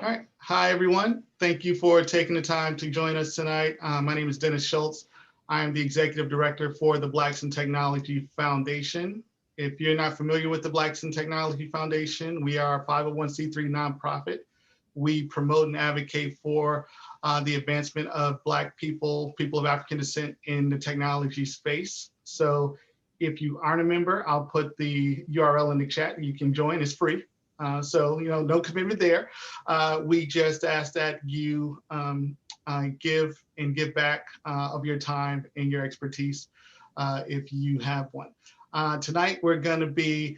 All right. Hi, everyone. Thank you for taking the time to join us tonight. My name is Dennis Schultz. I am the Executive Director for the Blacks in Technology Foundation. If you're not familiar with the Blacks in Technology Foundation, we are a 501c3 nonprofit. We promote and advocate for the advancement of Black people, people of African descent in the technology space. So if you aren't a member, I'll put the URL in the chat. You can join, it's free. No commitment there. We just ask that you give and give back of your time and your expertise if you have one. Tonight, we're going to be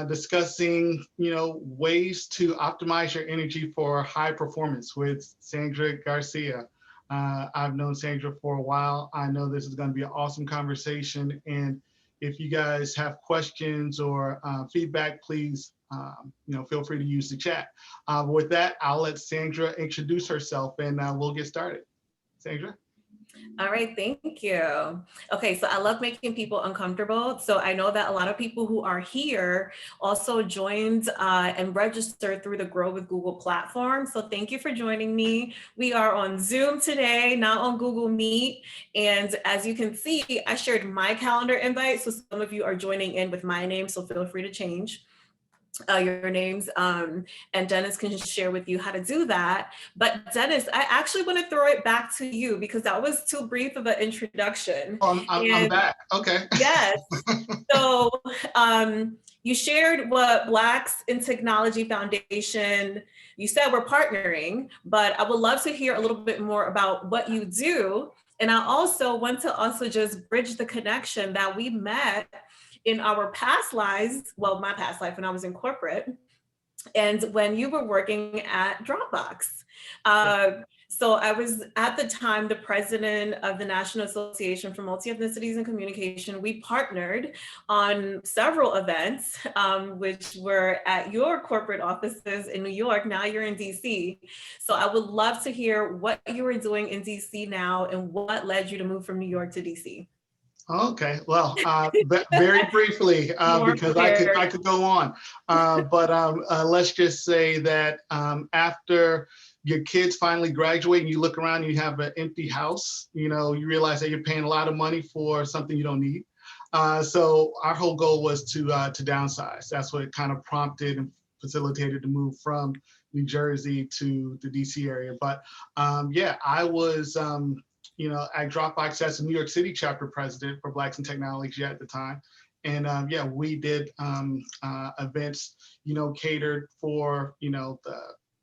discussing, ways to optimize your energy for high performance with Sandra Garcia. I've known Sandra for a while. I know this is going to be an awesome conversation. And if you guys have questions or feedback, please, feel free to use the chat. With that, I'll let Sandra introduce herself and we'll get started. Sandra? All right, thank you. Okay, so I love making people uncomfortable. So I know that a lot of people who are here also joined and registered through the Grow with Google platform. So thank you for joining me. We are on Zoom today, not on Google Meet. And as you can see, I shared my calendar invite. So some of you are joining in with my name, so feel free to change your names, and Dennis can share with you how to do that. But Dennis, I actually want to throw it back to you because that was too brief of an introduction. I'm back. Okay. Yes. So you shared what Blacks in Technology Foundation, you said we're partnering, but I would love to hear a little bit more about what you do. And I also want to also just bridge the connection that we met in our past lives, well, my past life when I was in corporate, and when you were working at Dropbox. So I was at the time the president of the National Association for Multi-Ethnicities and Communication. We partnered on several events, which were at your corporate offices in New York. Now you're in DC. So I would love to hear what you were doing in DC now and what led you to move from New York to DC. Okay, well, very briefly, because I could go on, but let's just say that after your kids finally graduate and you look around and you have an empty house, you realize that you're paying a lot of money for something you don't need. So our whole goal was to downsize. That's what kind of prompted and facilitated the move from New Jersey to the DC area. But yeah, I was at Dropbox as the New York City chapter president for Blacks in Technology at the time. And yeah, we did events, catered for,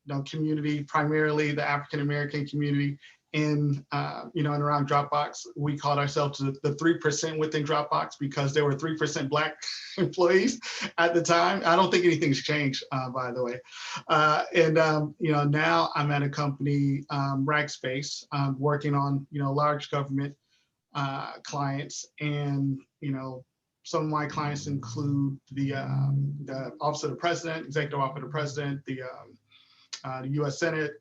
the community, primarily the African-American community in, and around Dropbox. We called ourselves the 3% within Dropbox because there were 3% Black employees at the time. I don't think anything's changed, by the way. Now I'm at a company, Rackspace, working on, large government clients. And, some of my clients include the Office of the President, Executive Office of the President, the U.S. Senate,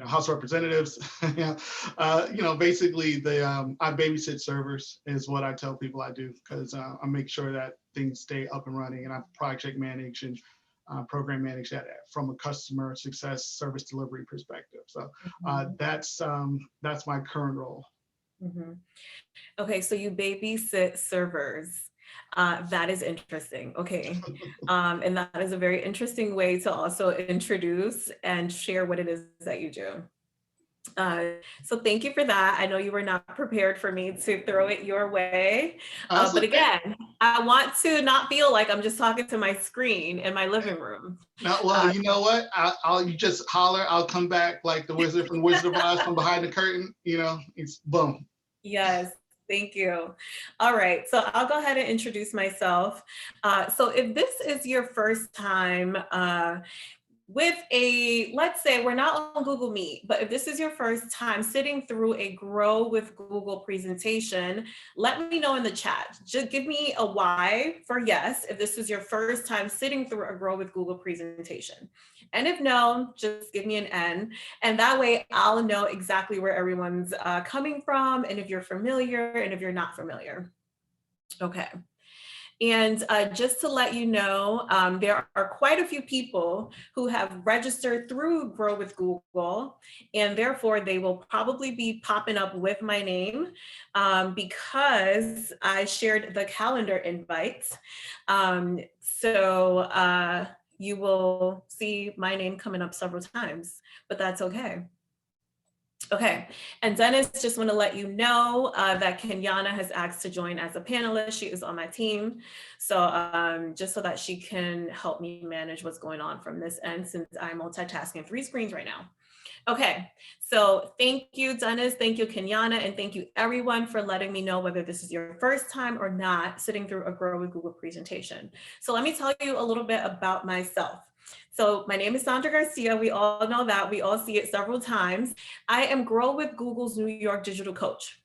House of Representatives. Basically I babysit servers is what I tell people I do, because I make sure that things stay up and running, and I project manage and program manage that from a customer success service delivery perspective. So that's my current role. Mm-hmm. Okay, so you babysit servers. That is interesting. Okay. And that is a very interesting way to also introduce and share what it is that you do. So thank you for that. I know you were not prepared for me to throw it your way. But again, I want to not feel like I'm just talking to my screen in my living room. No, well, you know what? You just holler. I'll come back like the wizard from Wizard of Oz from behind the curtain. It's boom. Yes. Thank you. All right, so I'll go ahead and introduce myself. So if this is your first time with let's say we're not on Google Meet, but if this is your first time sitting through a Grow with Google presentation, let me know in the chat. Just give me a Y for yes, if this is your first time sitting through a Grow with Google presentation. And if no, just give me an N. And that way I'll know exactly where everyone's coming from, and if you're familiar and if you're not familiar. Okay. And just to let you know, there are quite a few people who have registered through Grow with Google, and therefore they will probably be popping up with my name because I shared the calendar invites. So you will see my name coming up several times, but that's okay. Okay, and Dennis, just want to let you know that Kenyana has asked to join as a panelist. She is on my team. So just so that she can help me manage what's going on from this end, since I'm multitasking 3 screens right now. Okay, so thank you, Dennis, thank you, Kenyana, and thank you everyone for letting me know whether this is your first time or not sitting through a Grow with Google presentation. So let me tell you a little bit about myself. So my name is Sandra Garcia. We all know that. We all see it several times. I am Grow with Google's New York digital coach.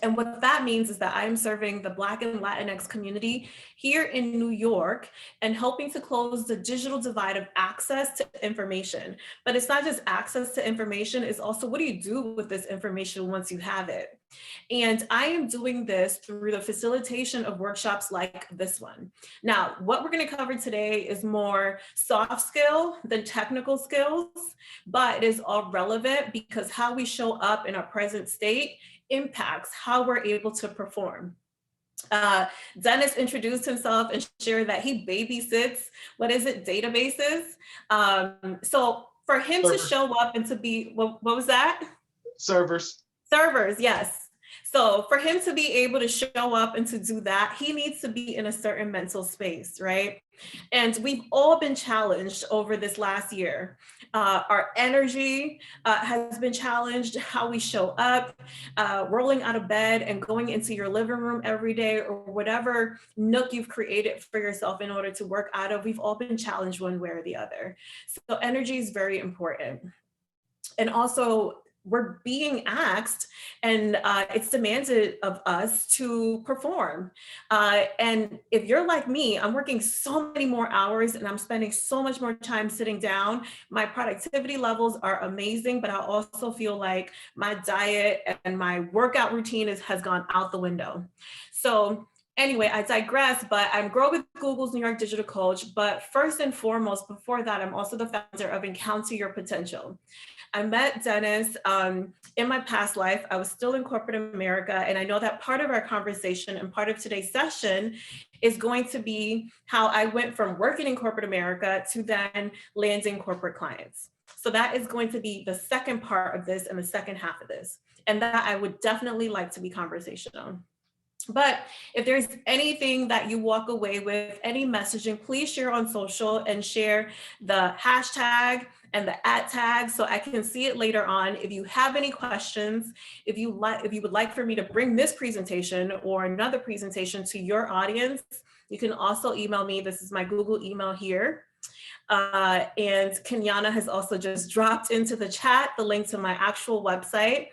And what that means is that I am serving the Black and Latinx community here in New York and helping to close the digital divide of access to information. But it's not just access to information, it's also what do you do with this information once you have it? And I am doing this through the facilitation of workshops like this one. Now, what we're going to cover today is more soft skill than technical skills, but it is all relevant because how we show up in our present state impacts how we're able to perform. Dennis introduced himself and shared that he babysits, what is it, databases. So for him to show up and to be, what was that? Servers. Servers, yes. So for him to be able to show up and to do that, he needs to be in a certain mental space, right? And we've all been challenged over this last year. Our energy has been challenged, how we show up, rolling out of bed and going into your living room every day or whatever nook you've created for yourself in order to work out of. We've all been challenged one way or the other. So energy is very important. And also, we're being asked and it's demanded of us to perform. And if you're like me, I'm working so many more hours and I'm spending so much more time sitting down. My productivity levels are amazing, but I also feel like my diet and my workout routine has gone out the window. So anyway, I digress, but I'm Grow with Google's New York digital coach. But first and foremost, before that, I'm also the founder of Encounter Your Potential. I met Dennis in my past life. I was still in corporate America. And I know that part of our conversation and part of today's session is going to be how I went from working in corporate America to then landing corporate clients. So that is going to be the second part of this and the second half of this. And that I would definitely like to be conversational. But if there's anything that you walk away with, any messaging, please share on social and share the hashtag and the @tag so I can see it later on. If you have any questions, if you would like for me to bring this presentation or another presentation to your audience, you can also email me. This is my Google email here. And Kenyana has also just dropped into the chat the link to my actual website.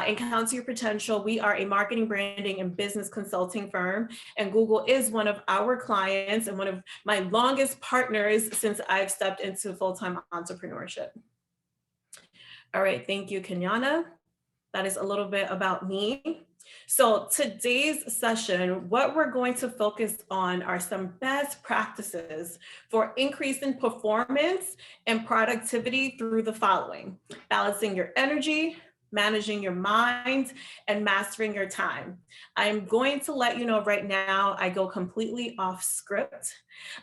Encounter Your Potential. We are a marketing, branding, and business consulting firm, and Google is one of our clients and one of my longest partners since I've stepped into full-time entrepreneurship. All right, thank you, Kenyana. That is a little bit about me. So today's session, what we're going to focus on are some best practices for increasing performance and productivity through the following: balancing your energy, managing your mind, and mastering your time. I'm going to let you know right now, I go completely off script,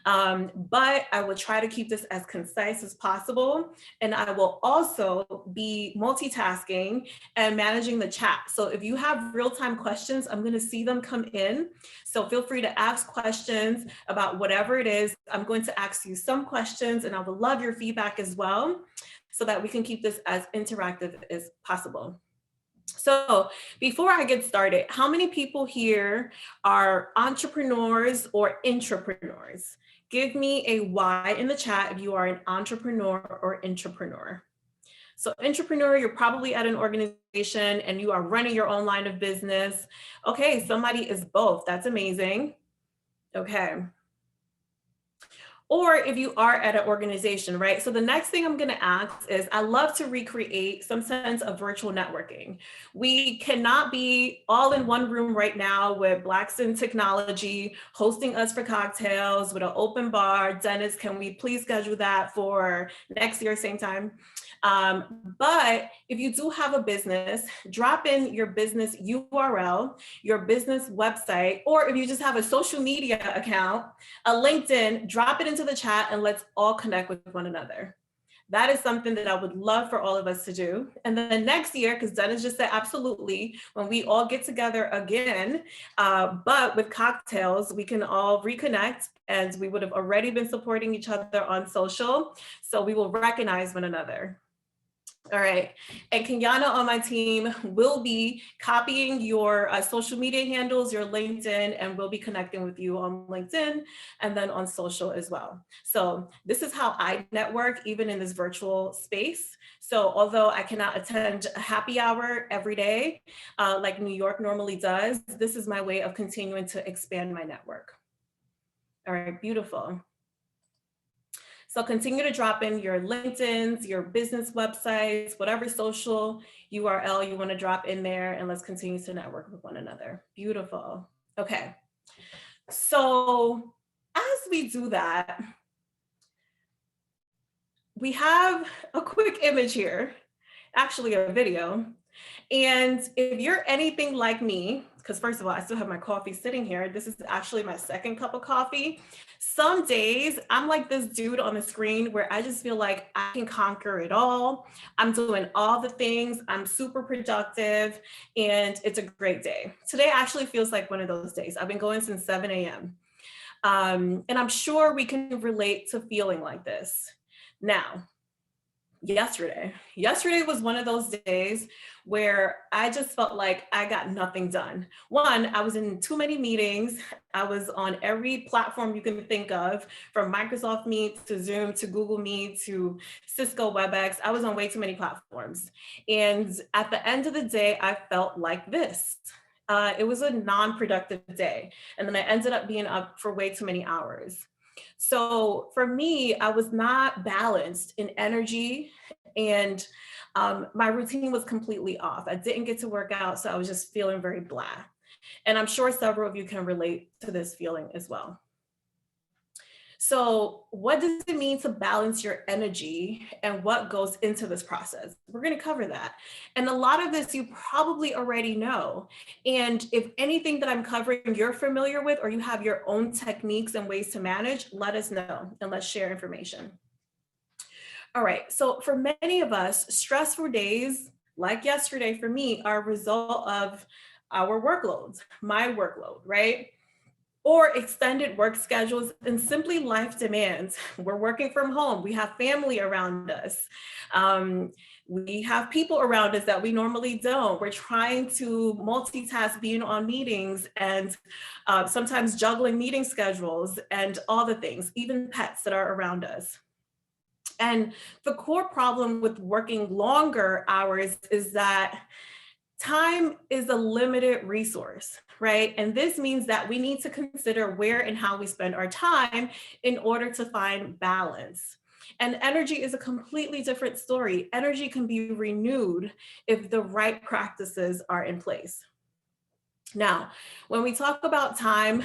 but I will try to keep this as concise as possible. And I will also be multitasking and managing the chat. So if you have real-time questions, I'm going to see them come in. So feel free to ask questions about whatever it is. I'm going to ask you some questions and I would love your feedback as well, so that we can keep this as interactive as possible. So before I get started, how many people here are entrepreneurs or intrapreneurs? Give me a Y in the chat if you are an entrepreneur or intrapreneur. So intrapreneur, you're probably at an organization and you are running your own line of business. Okay, somebody is both. That's amazing. Okay. or if you are at an organization, right? So the next thing I'm gonna ask is, I love to recreate some sense of virtual networking. We cannot be all in one room right now with Blacks in Technology hosting us for cocktails with an open bar. Dennis, can we please schedule that for next year, same time? But if you do have a business, drop in your business URL, your business website, or if you just have a social media account, a LinkedIn, drop it into the chat and let's all connect with one another. That is something that I would love for all of us to do. And then next year, because Dennis just said absolutely, when we all get together again, but with cocktails, we can all reconnect, and we would have already been supporting each other on social. So we will recognize one another. All right, and Kenyana on my team will be copying your social media handles, your LinkedIn, and we'll be connecting with you on LinkedIn and then on social as well. So this is how I network, even in this virtual space. So although I cannot attend a happy hour every day, like New York normally does, this is my way of continuing to expand my network. All right, beautiful. So continue to drop in your LinkedIn's, your business websites, whatever social URL you want to drop in there, and let's continue to network with one another. Beautiful. Okay. So as we do that, we have a quick image here, actually a video. And if you're anything like me, because first of all, I still have my coffee sitting here. This is actually my second cup of coffee. Some days I'm like this dude on the screen where I just feel like I can conquer it all. I'm doing all the things. I'm super productive and it's a great day. Today actually feels like one of those days. I've been going since 7 a.m. And I'm sure we can relate to feeling like this. Now, yesterday was one of those days where I just felt like I got nothing done. One, I was in too many meetings. I was on every platform you can think of, from Microsoft Meet to Zoom to Google Meet to Cisco WebEx. I was on way too many platforms. And at the end of the day, I felt like this. It was a non-productive day. And then I ended up being up for way too many hours. So for me, I was not balanced in energy, and my routine was completely off. I didn't get to work out, so I was just feeling very blah. And I'm sure several of you can relate to this feeling as well. So what does it mean to balance your energy, and what goes into this process? We're going to cover that. And a lot of this you probably already know. And if anything that I'm covering you're familiar with, or you have your own techniques and ways to manage, let us know and let's share information. All right, so for many of us, stressful days like yesterday for me are a result of our workloads, my workload, right? Or extended work schedules and simply life demands. We're working from home. We have family around us. We have people around us that we normally don't. We're trying to multitask being on meetings and sometimes juggling meeting schedules and all the things, even pets that are around us. And the core problem with working longer hours is that time is a limited resource, right? And this means that we need to consider where and how we spend our time in order to find balance. And energy is a completely different story. Energy can be renewed if the right practices are in place. Now, when we talk about time,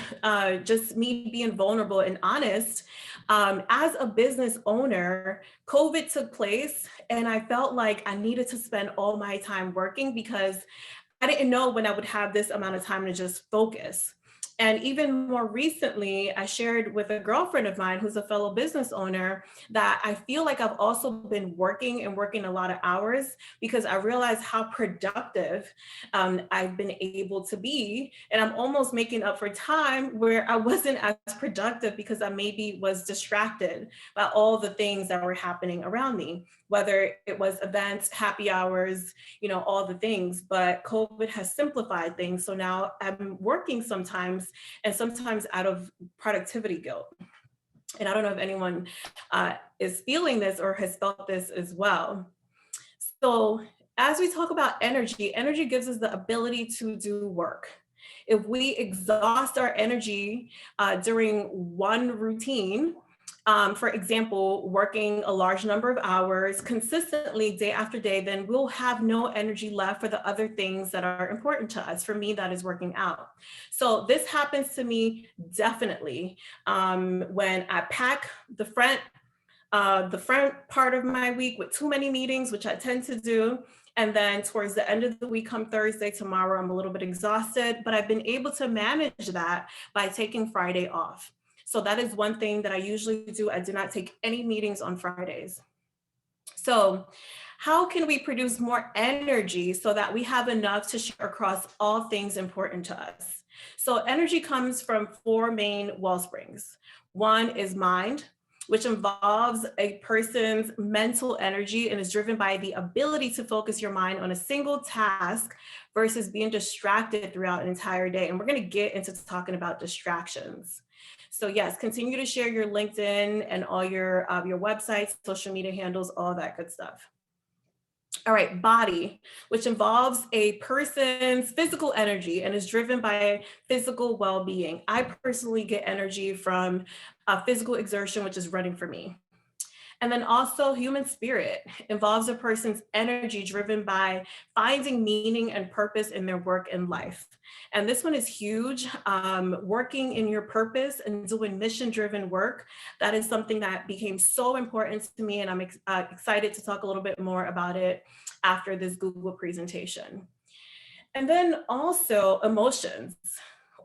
just me being vulnerable and honest, as a business owner, COVID took place and I felt like I needed to spend all my time working because I didn't know when I would have this amount of time to just focus. And even more recently, I shared with a girlfriend of mine who's a fellow business owner that I feel like I've also been working a lot of hours because I realized how productive I've been able to be. And I'm almost making up for time where I wasn't as productive because I maybe was distracted by all the things that were happening around me, whether it was events, happy hours, you know, all the things. But COVID has simplified things. So now I'm working sometimes, and sometimes out of productivity guilt. And I don't know if anyone is feeling this or has felt this as well. So as we talk about energy, energy gives us the ability to do work. If we exhaust our energy during one routine, For example, working a large number of hours consistently day after day, then we'll have no energy left for the other things that are important to us. For me, that is working out. So this happens to me definitely when I pack the front part of my week with too many meetings, which I tend to do. And then towards the end of the week, come Thursday, tomorrow, I'm a little bit exhausted, but I've been able to manage that by taking Friday off. So that is one thing that I usually do. I do not take any meetings on Fridays. So how can we produce more energy so that we have enough to share across all things important to us? So energy comes from four main well springs. One is mind, which involves a person's mental energy and is driven by the ability to focus your mind on a single task versus being distracted throughout an entire day. And we're going to get into talking about distractions. So yes, continue to share your LinkedIn and all your websites, social media handles, all that good stuff. All right, body, which involves a person's physical energy and is driven by physical well-being. I personally get energy from physical exertion, which is running for me. And then also human spirit involves a person's energy driven by finding meaning and purpose in their work and life. And this one is huge. Working in your purpose and doing mission-driven work, that is something that became so important to me, and I'm excited to talk a little bit more about it after this Google presentation. And then also emotions,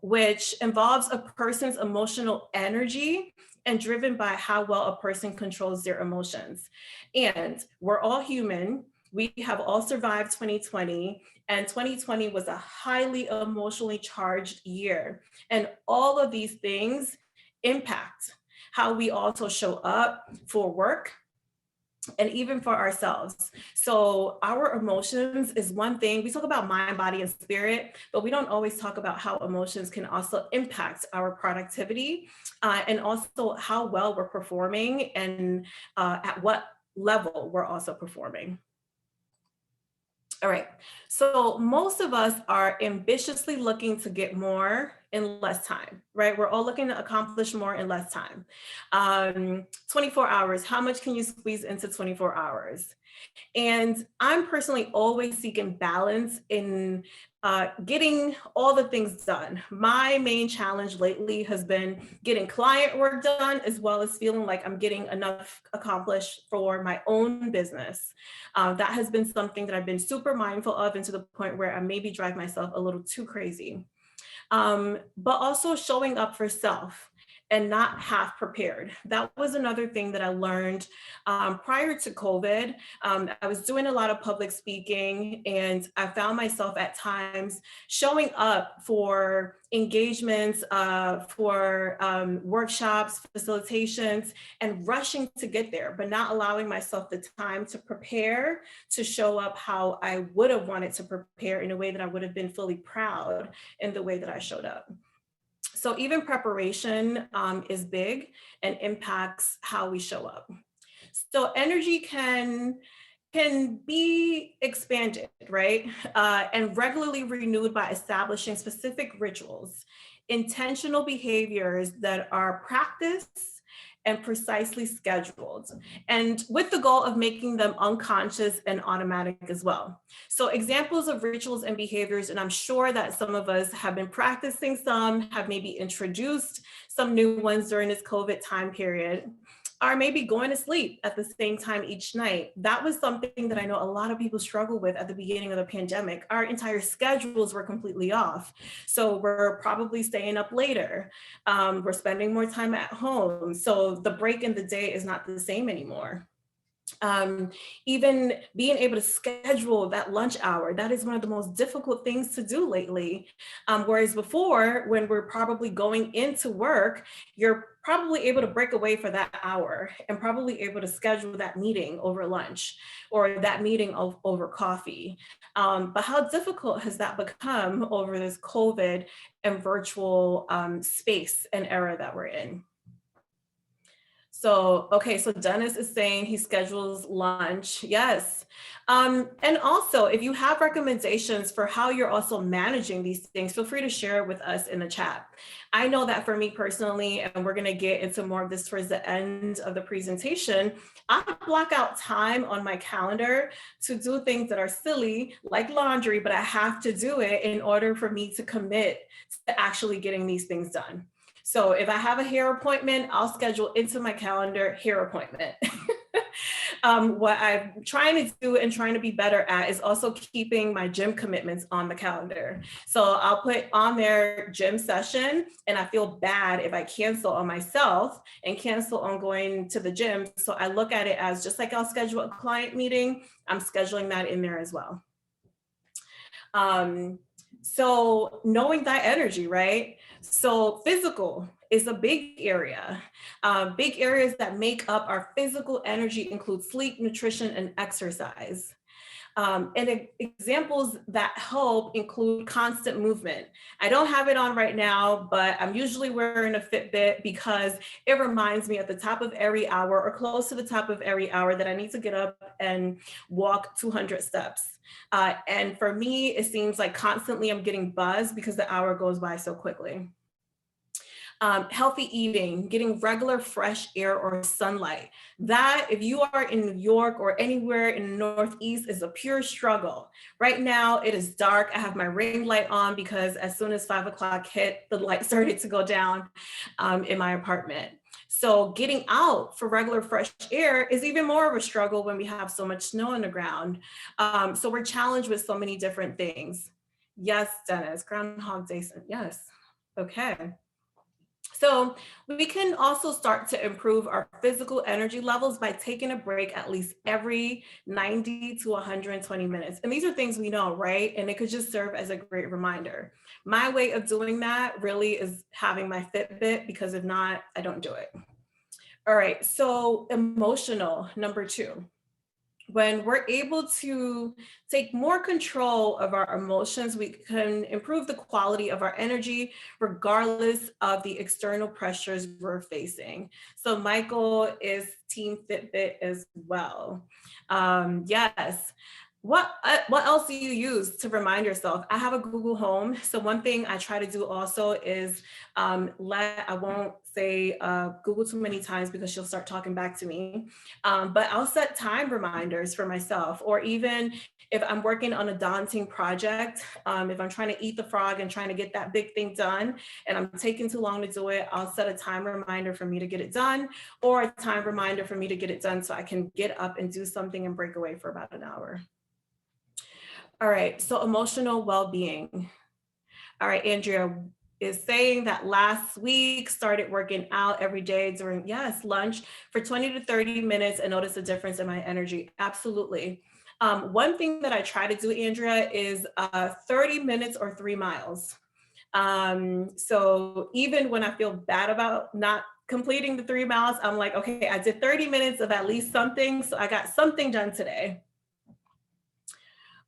which involves a person's emotional energy and driven by how well a person controls their emotions. And we're all human. We have all survived 2020, and 2020 was a highly emotionally charged year. And all of these things impact how we also show up for work, and even for ourselves. So our emotions is one thing. We talk about mind, body, and spirit, but we don't always talk about how emotions can also impact our productivity and also how well we're performing and at what level we're also performing. All right, so most of us are ambitiously looking to get more in less time, right? We're all looking to accomplish more in less time. 24 hours, how much can you squeeze into 24 hours? And I'm personally always seeking balance in getting all the things done. My main challenge lately has been getting client work done, as well as feeling like I'm getting enough accomplished for my own business. That has been something that I've been super mindful of, and to the point where I maybe drive myself a little too crazy. But also showing up for self and not half prepared. That was another thing that I learned prior to COVID. I was doing a lot of public speaking, and I found myself at times showing up for engagements, for workshops, facilitations, and rushing to get there, but not allowing myself the time to prepare to show up how I would have wanted to prepare in a way that I would have been fully proud in the way that I showed up. So even preparation is big and impacts how we show up. So energy can be expanded, right? And regularly renewed by establishing specific rituals, intentional behaviors that are practiced and precisely scheduled, and with the goal of making them unconscious and automatic as well. So examples of rituals and behaviors, and I'm sure that some of us have been practicing some, have maybe introduced some new ones during this COVID time period, are maybe going to sleep at the same time each night. That was something that I know a lot of people struggle with at the beginning of the pandemic. Our entire schedules were completely off. So we're probably staying up later. We're spending more time at home. So the break in the day is not the same anymore. Even being able to schedule that lunch hour, that is one of the most difficult things to do lately. Whereas before, when we're probably going into work, you're probably able to break away for that hour and probably able to schedule that meeting over lunch or that meeting over coffee. But how difficult has that become over this COVID and virtual space and era that we're in? So, okay, so Dennis is saying he schedules lunch. Yes. And also, if you have recommendations for how you're also managing these things, feel free to share it with us in the chat. I know that for me personally, and we're going to get into more of this towards the end of the presentation, I block out time on my calendar to do things that are silly, like laundry, but I have to do it in order for me to commit to actually getting these things done. So if I have a hair appointment, I'll schedule into my calendar hair appointment. What I'm trying to do and trying to be better at is also keeping my gym commitments on the calendar. So I'll put on their gym session, and I feel bad if I cancel on myself and cancel on going to the gym. So I look at it as just like I'll schedule a client meeting, I'm scheduling that in there as well. So knowing that energy, right? So physical is a big area. Big areas that make up our physical energy include sleep, nutrition, and exercise. And examples that help include constant movement. I don't have it on right now, but I'm usually wearing a Fitbit because it reminds me at the top of every hour or close to the top of every hour that I need to get up and walk 200 steps. And for me, it seems like constantly I'm getting buzzed because the hour goes by so quickly. Healthy eating, getting regular fresh air or sunlight. That, if you are in New York or anywhere in the Northeast, is a pure struggle. Right now, it is dark. I have my ring light on because as soon as 5 o'clock hit, the light started to go down in my apartment. So getting out for regular fresh air is even more of a struggle when we have so much snow on the ground. So we're challenged with so many different things. Yes, Dennis, Groundhog Day, yes, okay. So we can also start to improve our physical energy levels by taking a break at least every 90 to 120 minutes. And these are things we know, right? And it could just serve as a great reminder. My way of doing that really is having my Fitbit, because if not, I don't do it. All right, so emotional, number 2. When we're able to take more control of our emotions, we can improve the quality of our energy, regardless of the external pressures we're facing. So Michael is Team Fitbit as well. Yes. What else do you use to remind yourself? I have a Google Home. So one thing I try to do also is I won't say Google too many times because she'll start talking back to me. But I'll set time reminders for myself, or even if I'm working on a daunting project, if I'm trying to eat the frog and trying to get that big thing done and I'm taking too long to do it, I'll set a time reminder for me to get it done, or a time reminder for me to get it done so I can get up and do something and break away for about an hour. All right, so emotional well-being. All right, Andrea is saying that last week started working out every day during, yes, lunch for 20 to 30 minutes and noticed a difference in my energy. Absolutely. One thing that I try to do, Andrea, is 30 minutes or 3 miles. So even when I feel bad about not completing the 3 miles, I'm like, okay, I did 30 minutes of at least something, so I got something done today.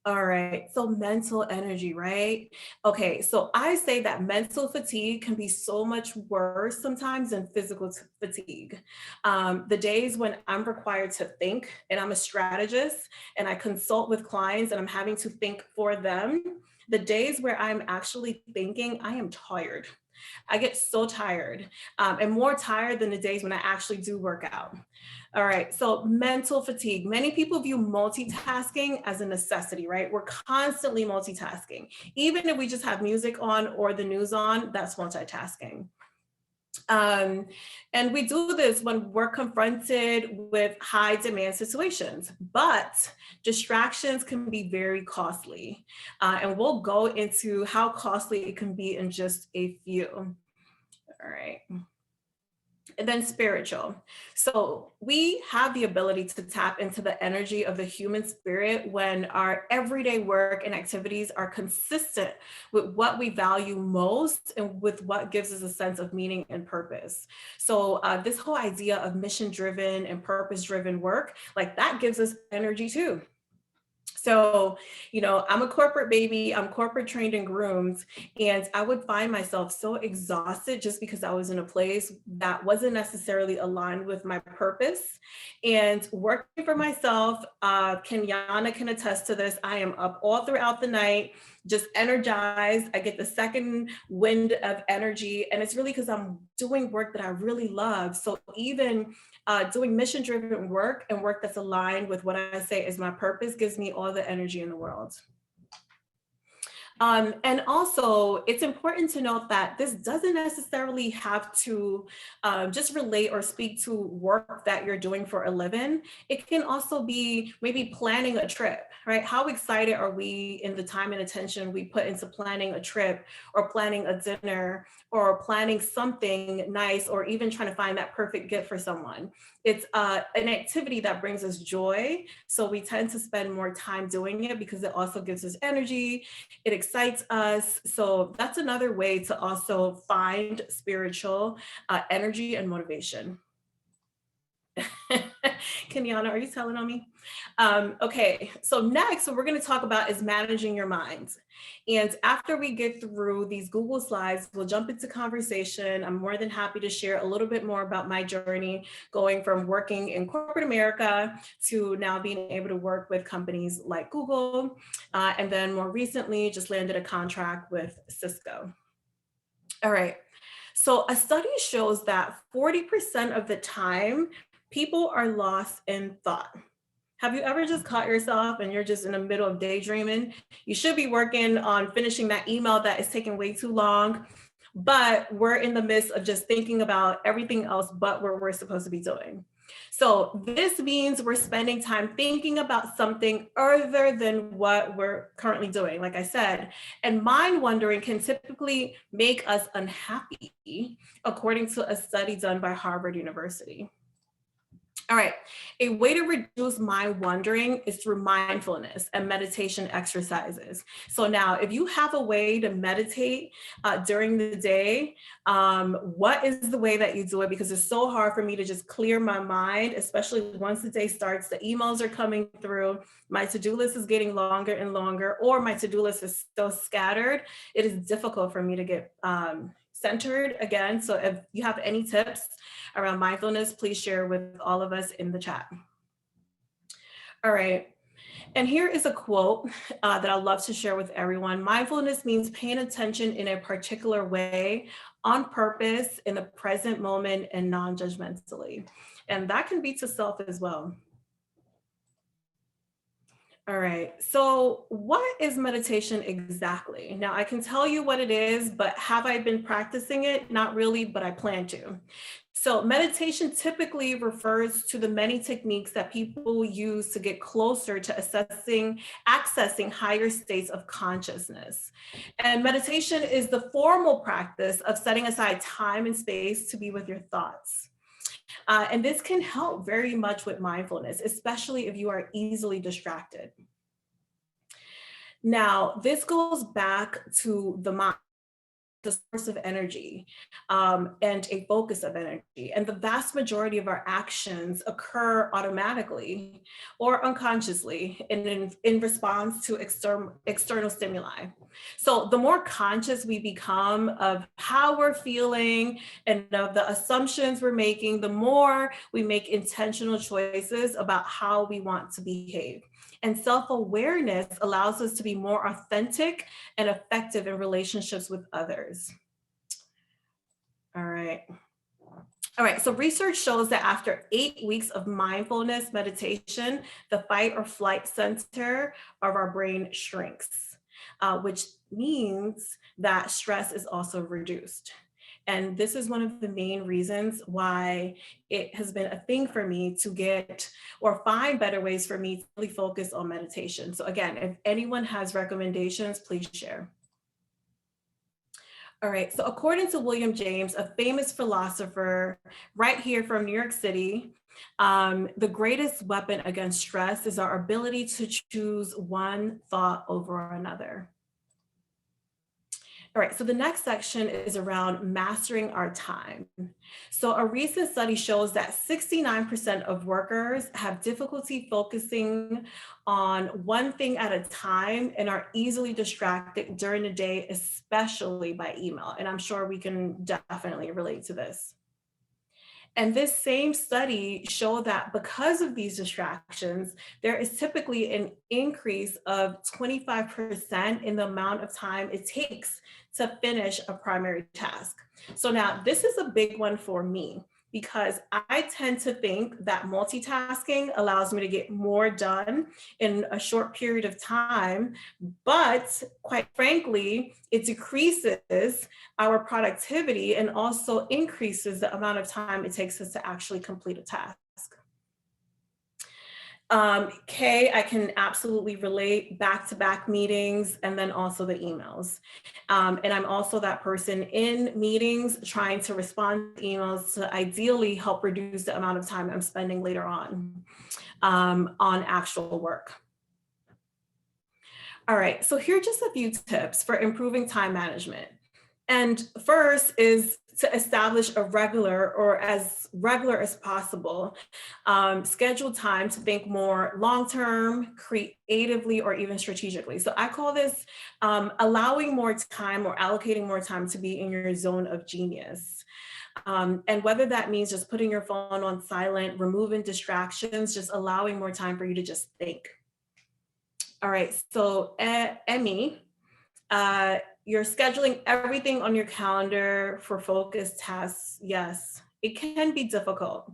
All right, so mental energy, right? Okay, so I say that mental fatigue can be so much worse sometimes than physical fatigue. The days when I'm required to think and I'm a strategist and I consult with clients and I'm having to think for them, the days where I'm actually thinking, I am tired. I get so tired and more tired than the days when I actually do work out. All right, so mental fatigue. Many people view multitasking as a necessity, right? We're constantly multitasking. Even if we just have music on or the news on, that's multitasking. And we do this when we're confronted with high demand situations, but distractions can be very costly. And we'll go into how costly it can be in just a few. All right. And then spiritual. So we have the ability to tap into the energy of the human spirit when our everyday work and activities are consistent with what we value most and with what gives us a sense of meaning and purpose. So this whole idea of mission-driven and purpose-driven work, like that gives us energy too. So, I'm a corporate baby, I'm corporate trained and groomed, and I would find myself so exhausted just because I was in a place that wasn't necessarily aligned with my purpose. And working for myself, Kenyana can attest to this. I am up all throughout the night, just energized. I get the second wind of energy, and it's really because I'm doing work that I really love. So even doing mission-driven work and work that's aligned with what I say is my purpose gives me all the energy in the world. And also, it's important to note that this doesn't necessarily have to just relate or speak to work that you're doing for a living. It can also be maybe planning a trip, right? How excited are we in the time and attention we put into planning a trip or planning a dinner or planning something nice or even trying to find that perfect gift for someone? It's an activity that brings us joy. So we tend to spend more time doing it because it also gives us energy. It excites us. So that's another way to also find spiritual energy and motivation. Kenyana, are you telling on me? Okay, so next, what we're going to talk about is managing your mind. And after we get through these Google slides, we'll jump into conversation. I'm more than happy to share a little bit more about my journey going from working in corporate America to now being able to work with companies like Google. And then more recently, just landed a contract with Cisco. All right. So a study shows that 40% of the time, people are lost in thought. Have you ever just caught yourself and you're just in the middle of daydreaming? You should be working on finishing that email that is taking way too long, but we're in the midst of just thinking about everything else but what we're supposed to be doing. So this means we're spending time thinking about something other than what we're currently doing, like I said. And mind wandering can typically make us unhappy, according to a study done by Harvard University. All right, a way to reduce mind wandering is through mindfulness and meditation exercises. So now, if you have a way to meditate during the day, what is the way that you do it? Because it's so hard for me to just clear my mind, especially once the day starts, the emails are coming through, my to-do list is getting longer and longer, or my to-do list is so scattered, it is difficult for me to get centered again. So if you have any tips around mindfulness, please share with all of us in the chat. All right. And here is a quote that I love to share with everyone. Mindfulness means paying attention in a particular way, on purpose, in the present moment, and non-judgmentally. And that can be to self as well. All right, so what is meditation exactly? Now I can tell you what it is, but have I been practicing it? Not really, but I plan to. So meditation typically refers to the many techniques that people use to get closer to accessing higher states of consciousness. And meditation is the formal practice of setting aside time and space to be with your thoughts. And this can help very much with mindfulness, especially if you are easily distracted. Now, this goes back to the mind, the source of energy, and a focus of energy. And the vast majority of our actions occur automatically or unconsciously in response to external stimuli. So the more conscious we become of how we're feeling and of the assumptions we're making, the more we make intentional choices about how we want to behave. And self-awareness allows us to be more authentic and effective in relationships with others. All right. All right, so research shows that after 8 weeks of mindfulness meditation, the fight or flight center of our brain shrinks, which means that stress is also reduced. And this is one of the main reasons why it has been a thing for me to get or find better ways for me to really focus on meditation. So again, if anyone has recommendations, please share. All right, so according to William James, a famous philosopher right here from New York City, the greatest weapon against stress is our ability to choose one thought over another. All right, so the next section is around mastering our time. So a recent study shows that 69% of workers have difficulty focusing on one thing at a time and are easily distracted during the day, especially by email. And I'm sure we can definitely relate to this. And this same study showed that because of these distractions, there is typically an increase of 25% in the amount of time it takes to finish a primary task. So now this is a big one for me because I tend to think that multitasking allows me to get more done in a short period of time, but quite frankly, it decreases our productivity and also increases the amount of time it takes us to actually complete a task. Kay, I can absolutely relate, back-to-back meetings and then also the emails. And I'm also that person in meetings trying to respond to emails to ideally help reduce the amount of time I'm spending later on actual work. All right, so here are just a few tips for improving time management. And first is to establish a regular or as regular as possible scheduled time to think more long-term, creatively, or even strategically. So I call this allowing more time or allocating more time to be in your zone of genius. And whether that means just putting your phone on silent, removing distractions, just allowing more time for you to just think. All right, so Emmy, you're scheduling everything on your calendar for focused tasks. Yes, it can be difficult.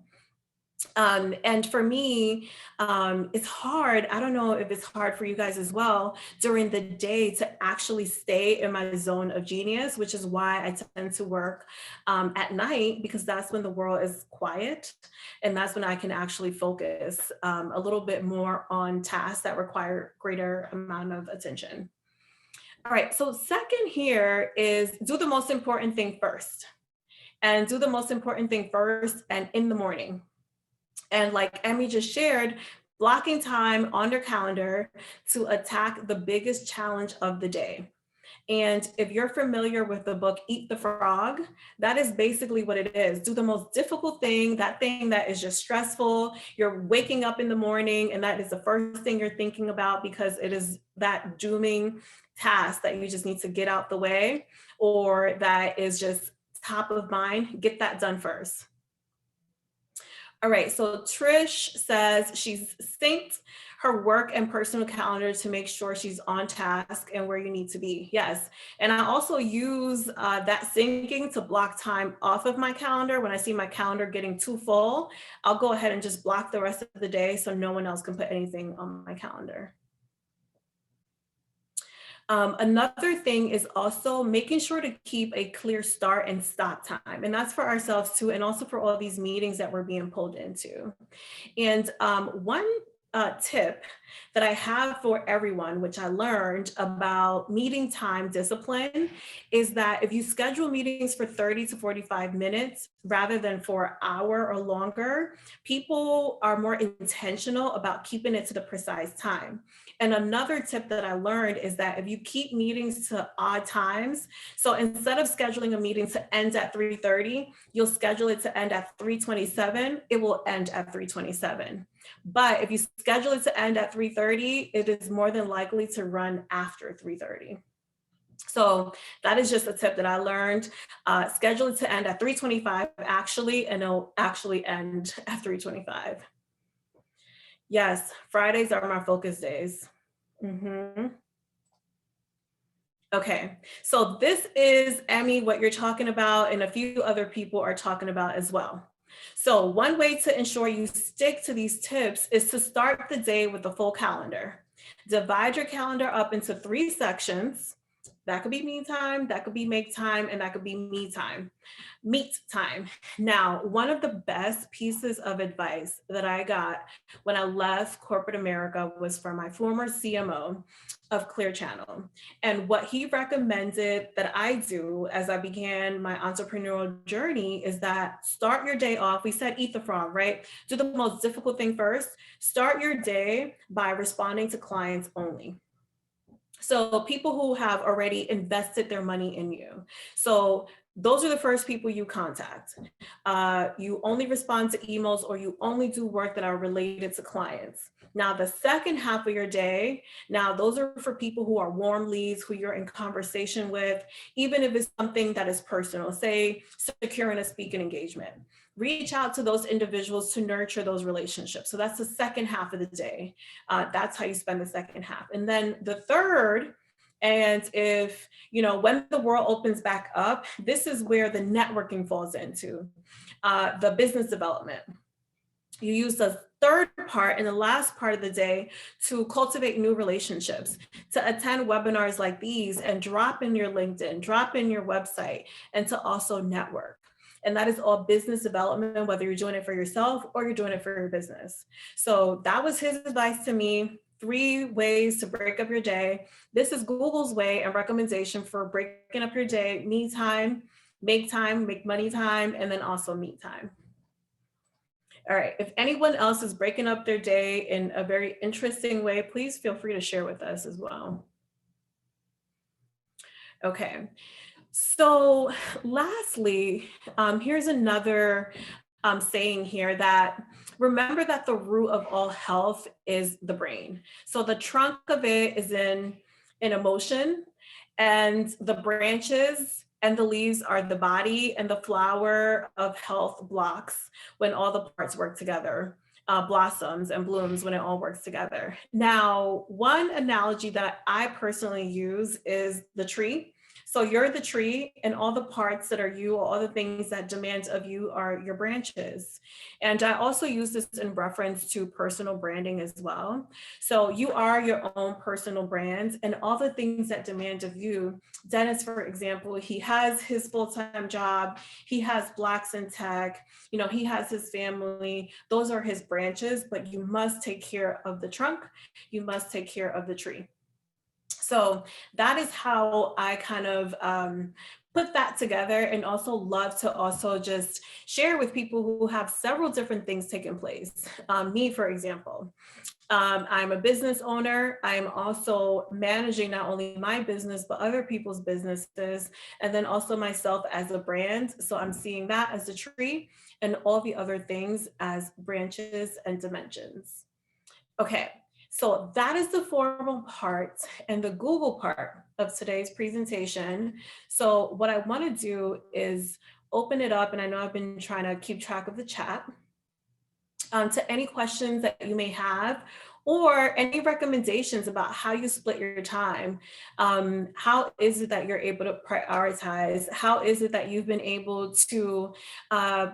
And for me, it's hard. I don't know if it's hard for you guys as well during the day to actually stay in my zone of genius, which is why I tend to work at night, because that's when the world is quiet. And that's when I can actually focus a little bit more on tasks that require greater amount of attention. All right, so second here is do the most important thing first. And do the most important thing first and in the morning. And like Emmy just shared, blocking time on your calendar to attack the biggest challenge of the day. And if you're familiar with the book Eat the Frog, that is basically what it is. Do the most difficult thing, that thing that is just stressful. You're waking up in the morning and that is the first thing you're thinking about because it is that dooming task that you just need to get out the way, or that is just top of mind. Get that done first. All right, so Trish says she's synced her work and personal calendar to make sure she's on task and where you need to be. Yes, and I also use that syncing to block time off of my calendar. When I see my calendar getting too full, I'll go ahead and just block the rest of the day so no one else can put anything on my calendar. Another thing is also making sure to keep a clear start and stop time. And that's for ourselves too, and also for all these meetings that we're being pulled into. And one tip that I have for everyone, which I learned about meeting time discipline, is that if you schedule meetings for 30 to 45 minutes rather than for an hour or longer, people are more intentional about keeping it to the precise time. And another tip that I learned is that if you keep meetings to odd times, so instead of scheduling a meeting to end at 3:30, you'll schedule it to end at 3:27, it will end at 3:27. But if you schedule it to end at 3:30, it is more than likely to run after 3:30. So that is just a tip that I learned. Schedule it to end at 3:25 actually, and it'll actually end at 3:25. Yes, Fridays are my focus days. Okay, so this is, Emmy, what you're talking about, and a few other people are talking about as well. So one way to ensure you stick to these tips is to start the day with a full calendar. Divide your calendar up into 3 sections. That could be me time, that could be make time, and that could be me time. Meet time. Now, one of the best pieces of advice that I got when I left corporate America was from my former CMO of Clear Channel. And what he recommended that I do as I began my entrepreneurial journey is that start your day off. We said eat the frog, right? Do the most difficult thing first. Start your day by responding to clients only. So people who have already invested their money in you. So those are the first people you contact. You only respond to emails, or you only do work that are related to clients. Now, the second half of your day, now those are for people who are warm leads, who you're in conversation with, even if it's something that is personal, say securing a speaking engagement. Reach out to those individuals to nurture those relationships. So that's the second half of the day. That's how you spend the second half. And then the third, and if, when the world opens back up, this is where the networking falls into, the business development. You use the third part and the last part of the day to cultivate new relationships, to attend webinars like these and drop in your LinkedIn, drop in your website, and to also network. And that is all business development, whether you're doing it for yourself or you're doing it for your business. So that was his advice to me. 3 ways to break up your day. This is Google's way and recommendation for breaking up your day: me time, make money time, and then also me time. All right, if anyone else is breaking up their day in a very interesting way, please feel free to share with us as well. Okay, so lastly, here's another saying here, that remember that the root of all health is the brain. So the trunk of it is in emotion, and the branches and the leaves are the body, and the flower of health blocks when all the parts work together, blossoms and blooms when it all works together. Now, one analogy that I personally use is the tree. So you're the tree, and all the parts that are you, all the things that demand of you, are your branches. And I also use this in reference to personal branding as well. So you are your own personal brand, and all the things that demand of you. Dennis, for example, he has his full-time job, he has Blacks in Tech, he has his family. Those are his branches, but you must take care of the trunk. You must take care of the tree. So that is how I kind of put that together, and also love to also just share with people who have several different things taking place. Me, for example, I'm a business owner. I'm also managing not only my business, but other people's businesses, and then also myself as a brand. So I'm seeing that as a tree, and all the other things as branches and dimensions. Okay, so that is the formal part and the Google part of today's presentation. So what I want to do is open it up, and I know I've been trying to keep track of the chat, to any questions that you may have, or any recommendations about how you split your time. How is it that you're able to prioritize? How is it that you've been able to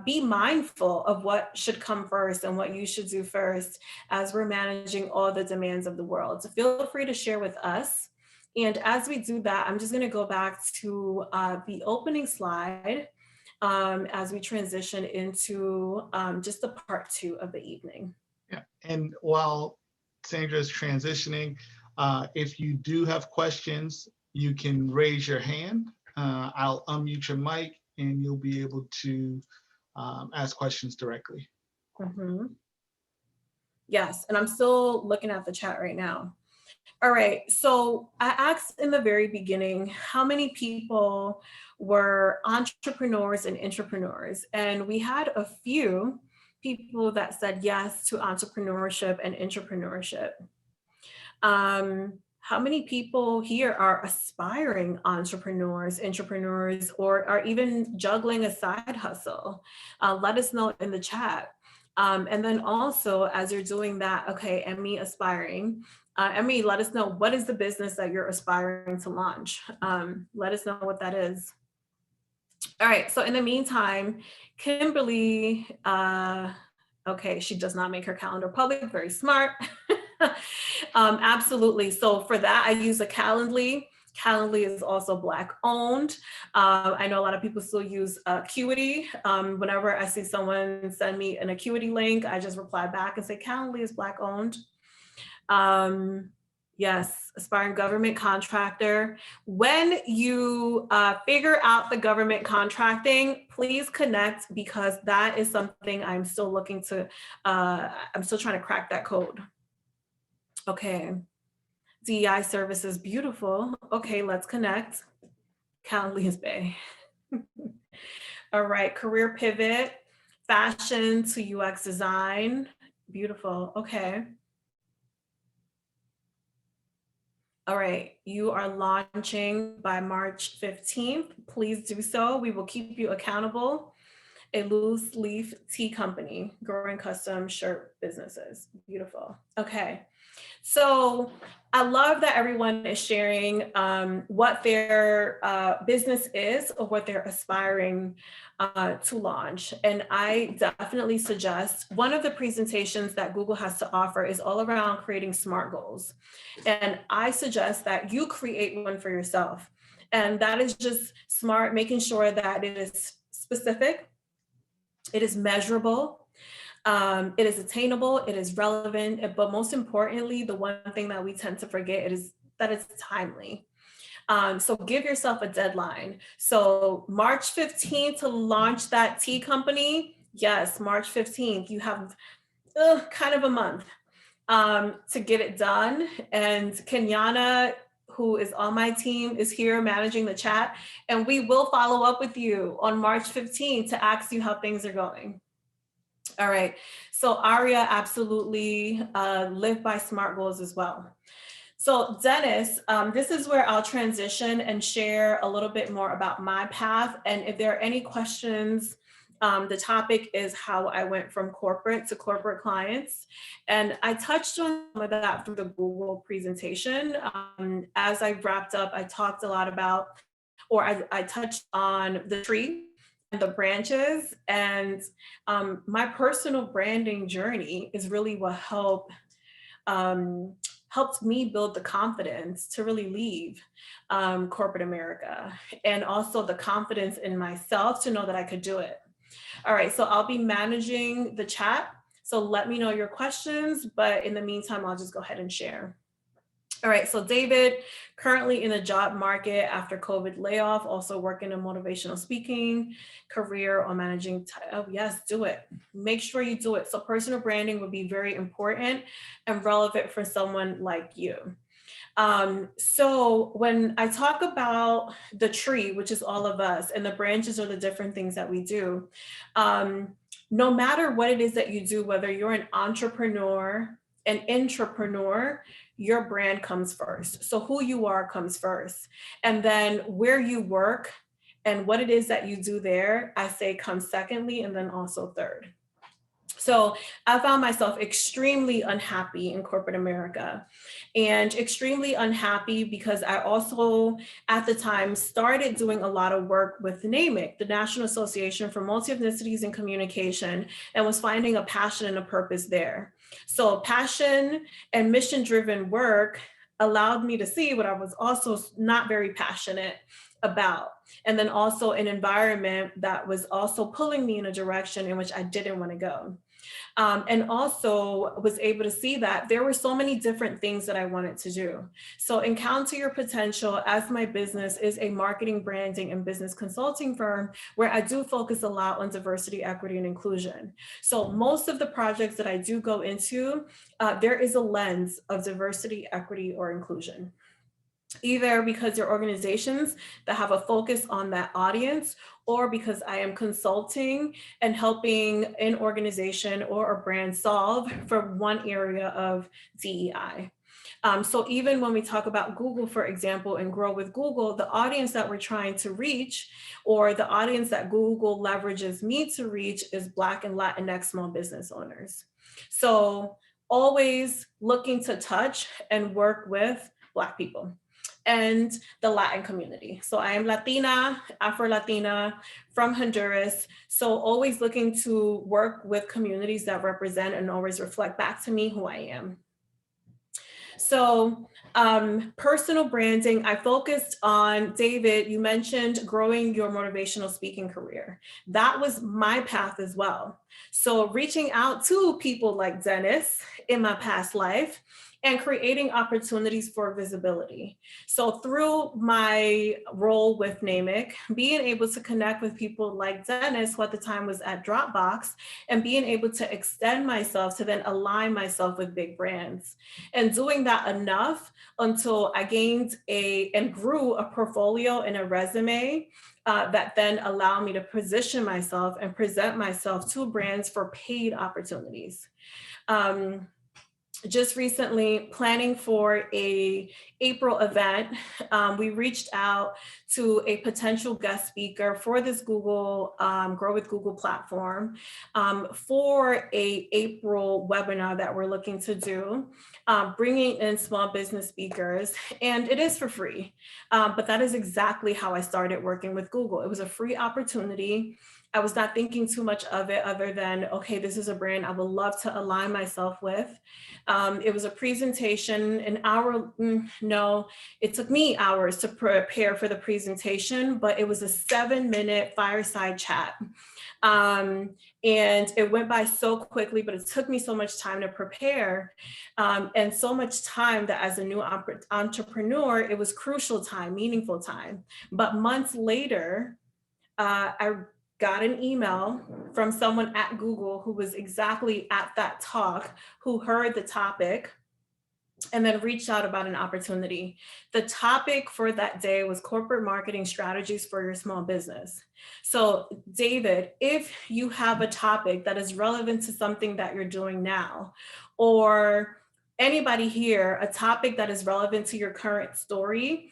be mindful of what should come first and what you should do first as we're managing all the demands of the world? So feel free to share with us. And as we do that, I'm just going to go back to the opening slide as we transition into just the part 2 of the evening. Yeah, and while Sandra is transitioning, if you do have questions, you can raise your hand. I'll unmute your mic, and you'll be able to ask questions directly. Mm-hmm. Yes, and I'm still looking at the chat right now. All right, so I asked in the very beginning, how many people were entrepreneurs and intrapreneurs? And we had a few people that said yes to entrepreneurship and intrapreneurship. How many people here are aspiring entrepreneurs, intrapreneurs, or are even juggling a side hustle? Let us know in the chat. And then also, as you're doing that, okay, Emmy aspiring. Emmy, let us know, what is the business that you're aspiring to launch? Let us know what that is. All right, so in the meantime, Kimberly, okay, she does not make her calendar public, very smart. Absolutely, so for that, I use a Calendly. Calendly is also Black owned. I know a lot of people still use Acuity. Whenever I see someone send me an Acuity link, I just reply back and say Calendly is Black owned. Yes, aspiring government contractor. When you figure out the government contracting, please connect, because that is something I'm still looking to, I'm still trying to crack that code. Okay. DEI services, beautiful. Okay, let's connect. Cowley's Bay. All right, career pivot, fashion to UX design. Beautiful, okay. All right, you are launching by March 15th. Please do so. We will keep you accountable. A loose leaf tea company, growing custom shirt businesses. Beautiful. Okay. So I love that everyone is sharing what their business is or what they're aspiring to launch. And I definitely suggest one of the presentations that Google has to offer is all around creating SMART goals. And I suggest that you create one for yourself. And that is just SMART, making sure that it is specific, it is measurable, it is attainable, it is relevant, but most importantly, the one thing that we tend to forget is that it's timely. So give yourself a deadline. So March 15th to launch that tea company. Yes, March 15th, you have kind of a month to get it done. And Kenyana, who is on my team, is here managing the chat. And we will follow up with you on March 15th to ask you how things are going. All right, so Aria, absolutely live by SMART goals as well. So Dennis, this is where I'll transition and share a little bit more about my path. And if there are any questions, the topic is how I went from corporate to corporate clients. And I touched on some of that through the Google presentation. As I wrapped up, I talked a lot about, or I touched on the tree and the branches, and my personal branding journey is really what helped me build the confidence to really leave corporate America, and also the confidence in myself to know that I could do it. All right, so I'll be managing the chat, so let me know your questions, but in the meantime, I'll just go ahead and share. All right, so David, currently in the job market after COVID layoff, also working in motivational speaking, career on managing, oh yes, do it. Make sure you do it. So personal branding would be very important and relevant for someone like you. So when I talk about the tree, which is all of us, and the branches are the different things that we do, no matter what it is that you do, whether you're an entrepreneur, an intrapreneur, your brand comes first. So who you are comes first. And then where you work and what it is that you do there, I say comes secondly, and then also third. So I found myself extremely unhappy in corporate America, and extremely unhappy because I also, at the time, started doing a lot of work with NAMIC, the National Association for Multi-Ethnicities and Communication, and was finding a passion and a purpose there. So passion and mission-driven work allowed me to see what I was also not very passionate about. And then also an environment that was also pulling me in a direction in which I didn't want to go. And also was able to see that there were so many different things that I wanted to do. So Encounter Your Potential, as my business, is a marketing, branding, and business consulting firm where I do focus a lot on diversity, equity, and inclusion. So most of the projects that I do go into, there is a lens of diversity, equity, or inclusion. Either because they're organizations that have a focus on that audience, or because I am consulting and helping an organization or a brand solve for one area of DEI. So even when we talk about Google, for example, and Grow with Google, the audience that we're trying to reach, or the audience that Google leverages me to reach, is Black and Latinx small business owners. So always looking to touch and work with Black people and the Latin community. So I am Latina, Afro-Latina from Honduras. So always looking to work with communities that represent and always reflect back to me who I am. So personal branding, I focused on, David, you mentioned growing your motivational speaking career. That was my path as well. So reaching out to people like Dennis in my past life and creating opportunities for visibility. So through my role with Namic, being able to connect with people like Dennis, who at the time was at Dropbox, and being able to extend myself to then align myself with big brands. And doing that enough until I gained and grew a portfolio and a resume that then allowed me to position myself and present myself to brands for paid opportunities. Just recently planning for a April event, we reached out to a potential guest speaker for this Google Grow with Google platform for a April webinar that we're looking to do, bringing in small business speakers, and it is for free. But that is exactly how I started working with Google. It was a free opportunity. I was not thinking too much of it other than, okay, this is a brand I would love to align myself with. It was a presentation, an hour, no, it took me hours to prepare for the presentation, but it was a 7-minute fireside chat. And it went by so quickly, but it took me so much time to prepare, and so much time that as a new entrepreneur, it was crucial time, meaningful time. But months later, I got an email from someone at Google who was exactly at that talk, who heard the topic and then reached out about an opportunity. The topic for that day was corporate marketing strategies for your small business. So David, if you have a topic that is relevant to something that you're doing now, or anybody here, a topic that is relevant to your current story,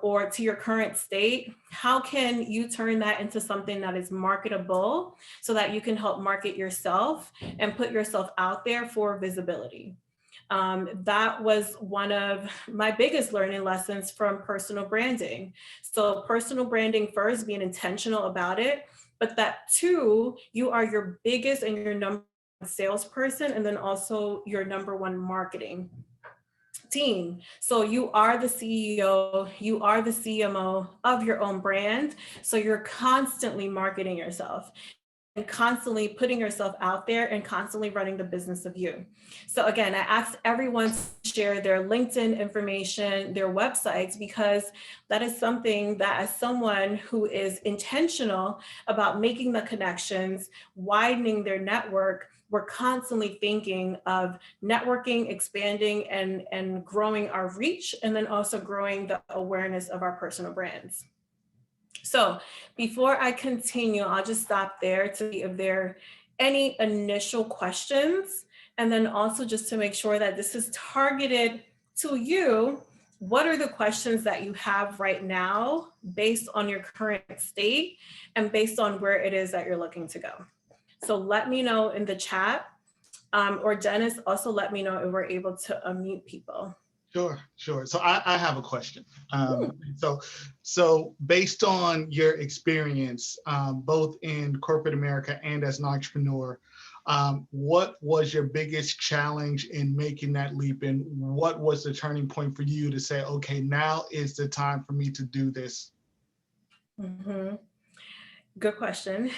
or to your current state, how can you turn that into something that is marketable so that you can help market yourself and put yourself out there for visibility? That was one of my biggest learning lessons from personal branding. So personal branding first, being intentional about it, but that too, you are your biggest and your number one salesperson, and then also your number one marketing team. So you are the CEO, you are the CMO of your own brand. So you're constantly marketing yourself and constantly putting yourself out there and constantly running the business of you. So again, I asked everyone to share their LinkedIn information, their websites, because that is something that as someone who is intentional about making the connections, widening their network, we're constantly thinking of networking, expanding, and growing our reach, and then also growing the awareness of our personal brands. So before I continue, I'll just stop there to see if there are any initial questions. And then also just to make sure that this is targeted to you, what are the questions that you have right now based on your current state and based on where it is that you're looking to go? So let me know in the chat, or Dennis, also let me know if we're able to unmute people. Sure. So I have a question. So based on your experience, both in corporate America and as an entrepreneur, what was your biggest challenge in making that leap, and what was the turning point for you to say, okay, now is the time for me to do this? Mm-hmm. Good question.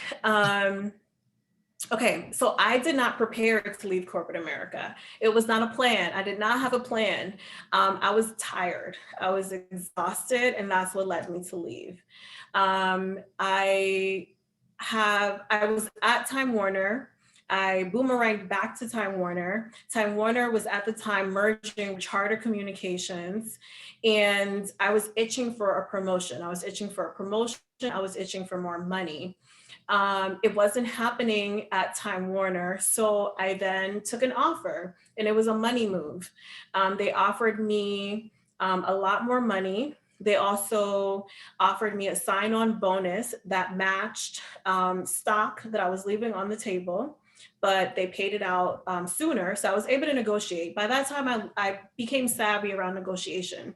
Okay, so I did not prepare to leave corporate America. It was not a plan. I did not have a plan. I was tired. I was exhausted, and that's what led me to leave. I was at Time Warner. I boomeranged back to Time Warner. Time Warner was at the time merging with Charter Communications, and I was itching for a promotion. I was itching for more money. It wasn't happening at Time Warner, so I then took an offer, and it was a money move. They offered me a lot more money. They also offered me a sign-on bonus that matched stock that I was leaving on the table, but they paid it out sooner, so I was able to negotiate. By that time, I became savvy around negotiation.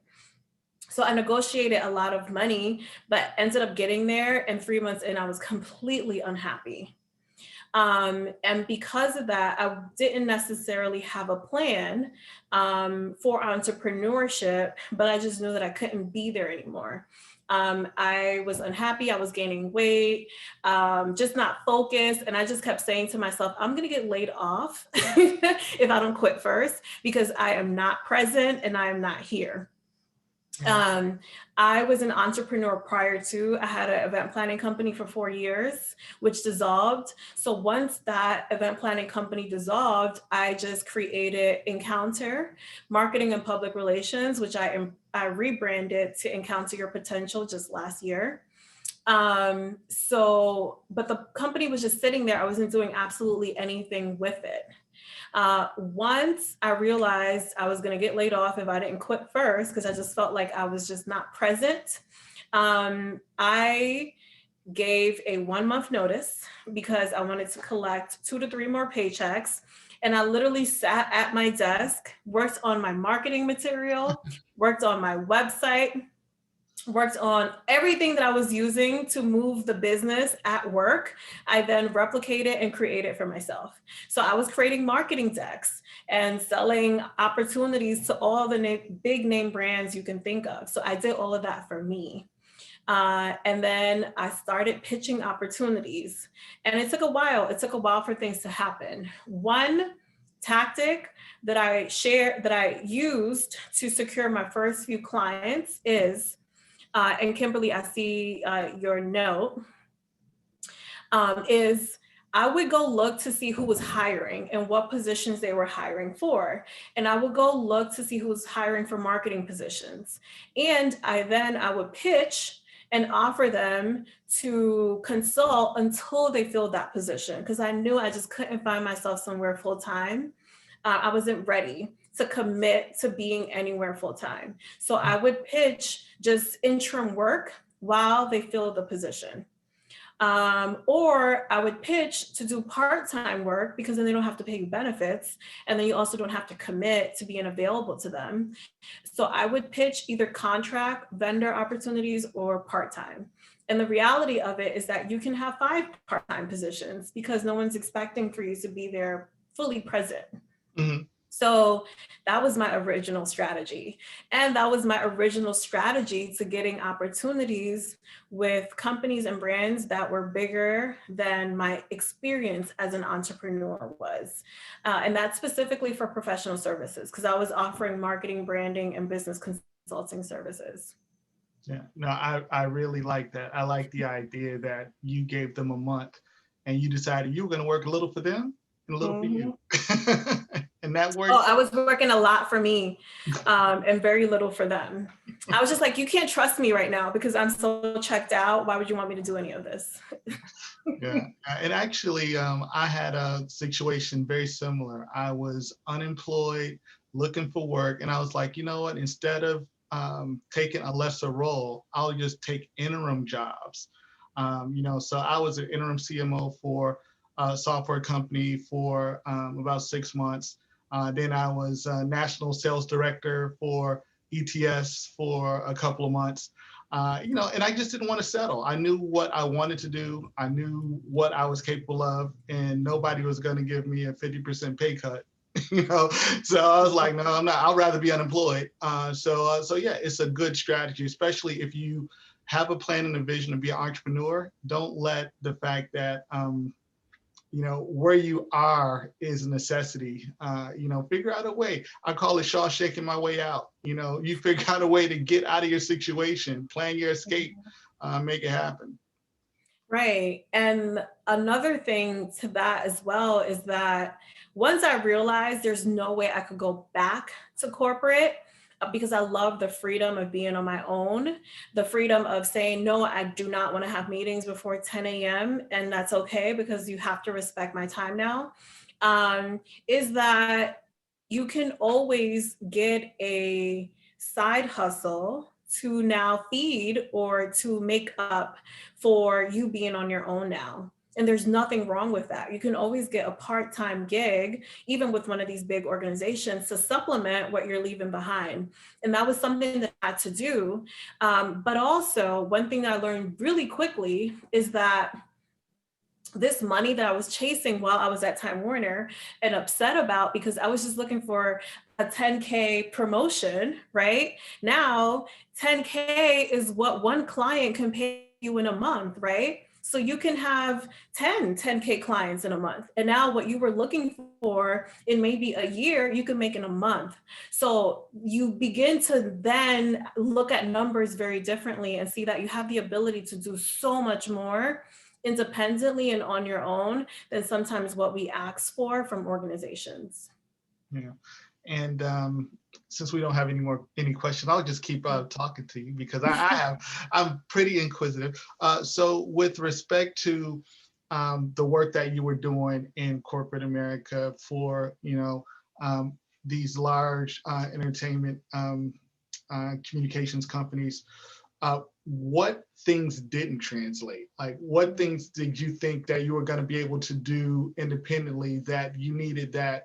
So I negotiated a lot of money, but ended up getting there, and 3 months in, I was completely unhappy. And because of that, I didn't necessarily have a plan for entrepreneurship, but I just knew that I couldn't be there anymore. I was unhappy, I was gaining weight, just not focused. And I just kept saying to myself, I'm gonna get laid off if I don't quit first, because I am not present and I am not here. I was an entrepreneur prior to. I had an event planning company for 4 years, which dissolved. So once that event planning company dissolved, I just created Encounter Marketing and Public Relations, which I rebranded to Encounter Your Potential just last year. But the company was just sitting there. I wasn't doing absolutely anything with it. Once I realized I was going to get laid off if I didn't quit first, because I just felt like I was just not present, I gave a 1-month notice because I wanted to collect 2 to 3 more paychecks. And I literally sat at my desk, worked on my marketing material, worked on my website, worked on everything that I was using to move the business at work. I then replicated and created for myself. So I was creating marketing decks and selling opportunities to all the big name brands you can think of. So I did all of that for me. And then I started pitching opportunities, and it took a while. It took a while for things to happen. One tactic that I used to secure my first few clients is, and Kimberly, I see your note, is I would go look to see who was hiring and what positions they were hiring for. And I would go look to see who was hiring for marketing positions. And I would pitch and offer them to consult until they filled that position, because I knew I just couldn't find myself somewhere full time. I wasn't ready to commit to being anywhere full time. So I would pitch just interim work while they fill the position. Or I would pitch to do part-time work, because then they don't have to pay you benefits. And then you also don't have to commit to being available to them. So I would pitch either contract, vendor opportunities, or part-time. And the reality of it is that you can have 5 part-time positions because no one's expecting for you to be there fully present. Mm-hmm. So that was my original strategy. And that was my original strategy to getting opportunities with companies and brands that were bigger than my experience as an entrepreneur was. And that's specifically for professional services, because I was offering marketing, branding, and business consulting services. Yeah, no, I really like that. I like the idea that you gave them a month and you decided you were going to work a little for them and a little for you. And that worked. Oh, I was working a lot for me and very little for them. I was just like, you can't trust me right now because I'm so checked out. Why would you want me to do any of this? Yeah, and actually, I had a situation very similar. I was unemployed, looking for work, and I was like, you know what? Instead of taking a lesser role, I'll just take interim jobs. So I was an interim CMO for a software company for about 6 months. Then I was national sales director for ETS for a couple of months. And I just didn't want to settle. I knew what I wanted to do. I knew what I was capable of, and nobody was going to give me a 50% pay cut. So I was like, no, I'm not. I'd rather be unemployed. So yeah, it's a good strategy, especially if you have a plan and a vision to be an entrepreneur. Don't let the fact that where you are is a necessity. Figure out a way. I call it Shawshanking my way out. You figure out a way to get out of your situation, plan your escape, make it happen. Right. And another thing to that as well is that once I realized there's no way I could go back to corporate, because I love the freedom of being on my own, the freedom of saying, no, I do not want to have meetings before 10 a.m. And that's okay because you have to respect my time now, is that you can always get a side hustle to now feed or to make up for you being on your own now. And there's nothing wrong with that. You can always get a part-time gig, even with one of these big organizations, to supplement what you're leaving behind. And that was something that I had to do. But also, one thing that I learned really quickly is that this money that I was chasing while I was at Time Warner and upset about because I was just looking for a 10K promotion, right? Now, 10K is what one client can pay you in a month, right? So you can have 10K clients in a month. And now what you were looking for in maybe a year, you can make in a month. So you begin to then look at numbers very differently and see that you have the ability to do so much more independently and on your own than sometimes what we ask for from organizations. Yeah. And since we don't have any questions, I'll just keep talking to you because I'm pretty inquisitive. So with respect to the work that you were doing in corporate America for, these large entertainment communications companies, what things didn't translate? Like, what things did you think that you were going to be able to do independently that you needed that,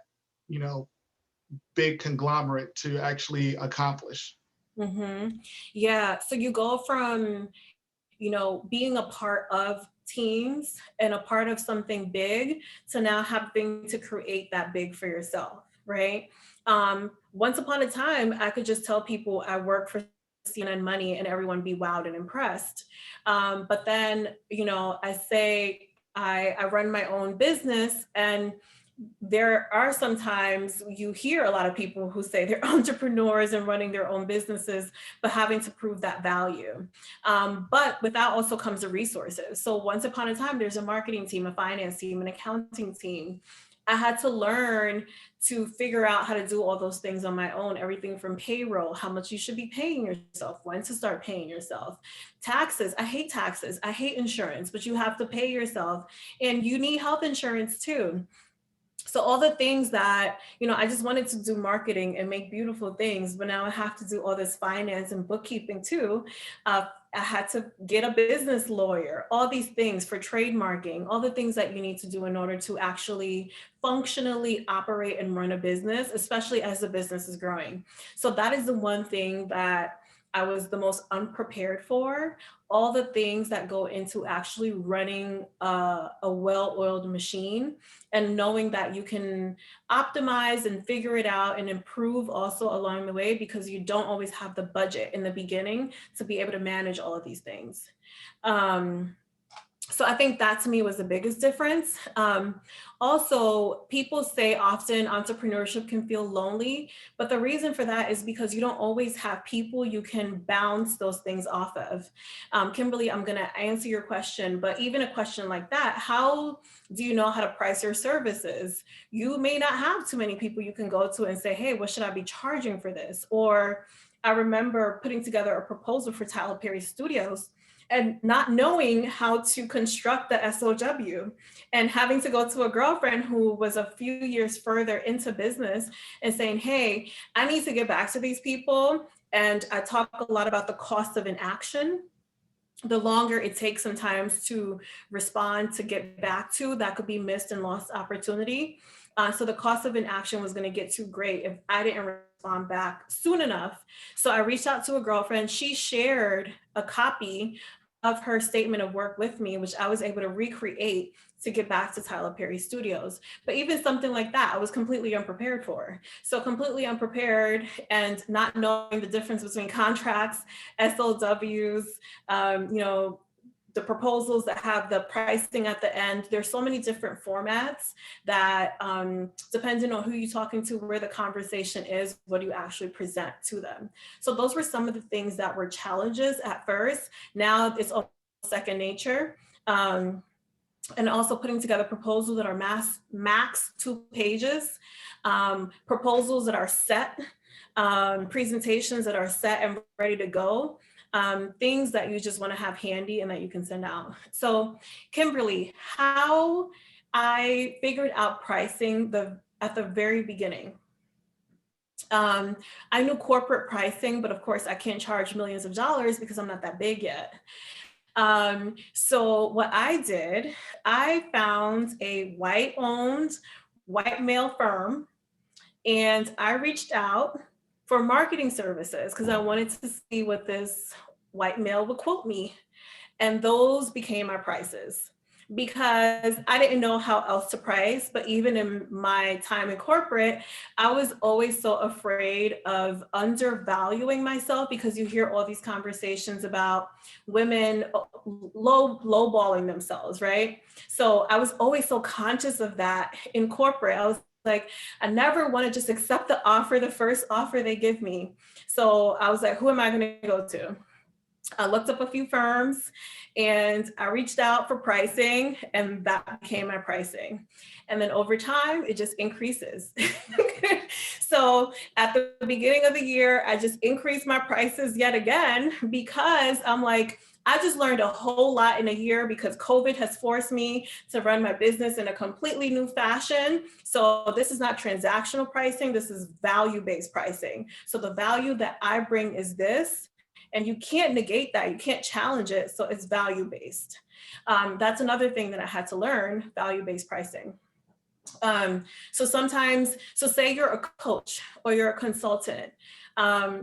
big conglomerate to actually accomplish? Mm-hmm. Yeah. So you go from, being a part of teams and a part of something big to now having to create that big for yourself, right? Once upon a time, I could just tell people I work for CNN Money and everyone be wowed and impressed. But then, I say I run my own business, and there are sometimes you hear a lot of people who say they're entrepreneurs and running their own businesses, but having to prove that value. But with that also comes the resources. So once upon a time, there's a marketing team, a finance team, an accounting team. I had to learn to figure out how to do all those things on my own, everything from payroll, how much you should be paying yourself, when to start paying yourself, taxes. I hate insurance, but you have to pay yourself, and you need health insurance too. So all the things that, I just wanted to do marketing and make beautiful things, but now I have to do all this finance and bookkeeping too. I had to get a business lawyer, all these things for trademarking, all the things that you need to do in order to actually functionally operate and run a business, especially as the business is growing. So that is the one thing that I was the most unprepared for, all the things that go into actually running a well-oiled machine, and knowing that you can optimize and figure it out and improve also along the way, because you don't always have the budget in the beginning to be able to manage all of these things. So I think that to me was the biggest difference. Also, people say often entrepreneurship can feel lonely, but the reason for that is because you don't always have people you can bounce those things off of. Kimberly, I'm gonna answer your question, but even a question like that, how do you know how to price your services? You may not have too many people you can go to and say, hey, what should I be charging for this? Or I remember putting together a proposal for Tyler Perry Studios and not knowing how to construct the SOW, and having to go to a girlfriend who was a few years further into business and saying, hey, I need to get back to these people. And I talk a lot about the cost of inaction. The longer it takes sometimes to respond, to get back to, that could be missed and lost opportunity. So the cost of inaction was going to get too great if I didn't respond back soon enough. So I reached out to a girlfriend. She shared a copy of her statement of work with me, which I was able to recreate to get back to Tyler Perry Studios. But even something like that, I was completely unprepared for. So completely unprepared and not knowing the difference between contracts, SOWs, the proposals that have the pricing at the end. There's so many different formats that depending on who you're talking to, where the conversation is, what do you actually present to them. So those were some of the things that were challenges at first. Now it's almost second nature. And also putting together proposals that are max 2 pages, proposals that are set, presentations that are set and ready to go. Things that you just want to have handy and that you can send out. So Kimberly, how I figured out pricing at the very beginning. I knew corporate pricing, but of course I can't charge millions of dollars because I'm not that big yet. So what I did, I found a white-owned, white male firm, and I reached out for marketing services because I wanted to see what this white male would quote me. And those became my prices. because I didn't know how else to price. But even in my time in corporate, I was always so afraid of undervaluing myself, because you hear all these conversations about women lowballing themselves, right? So I was always so conscious of that in corporate. I was like, I never want to just accept the offer, the first offer they give me. So I was like, who am I going to go to? I looked up a few firms and I reached out for pricing, and that became my pricing. And then over time, it just increases. So at the beginning of the year, I just increased my prices yet again, because I'm like, I just learned a whole lot in a year, because COVID has forced me to run my business in a completely new fashion. So this is not transactional pricing, this is value-based pricing. So the value that I bring is this, and you can't negate that, you can't challenge it. So it's value-based. That's another thing that I had to learn, value-based pricing. So say you're a coach or you're a consultant,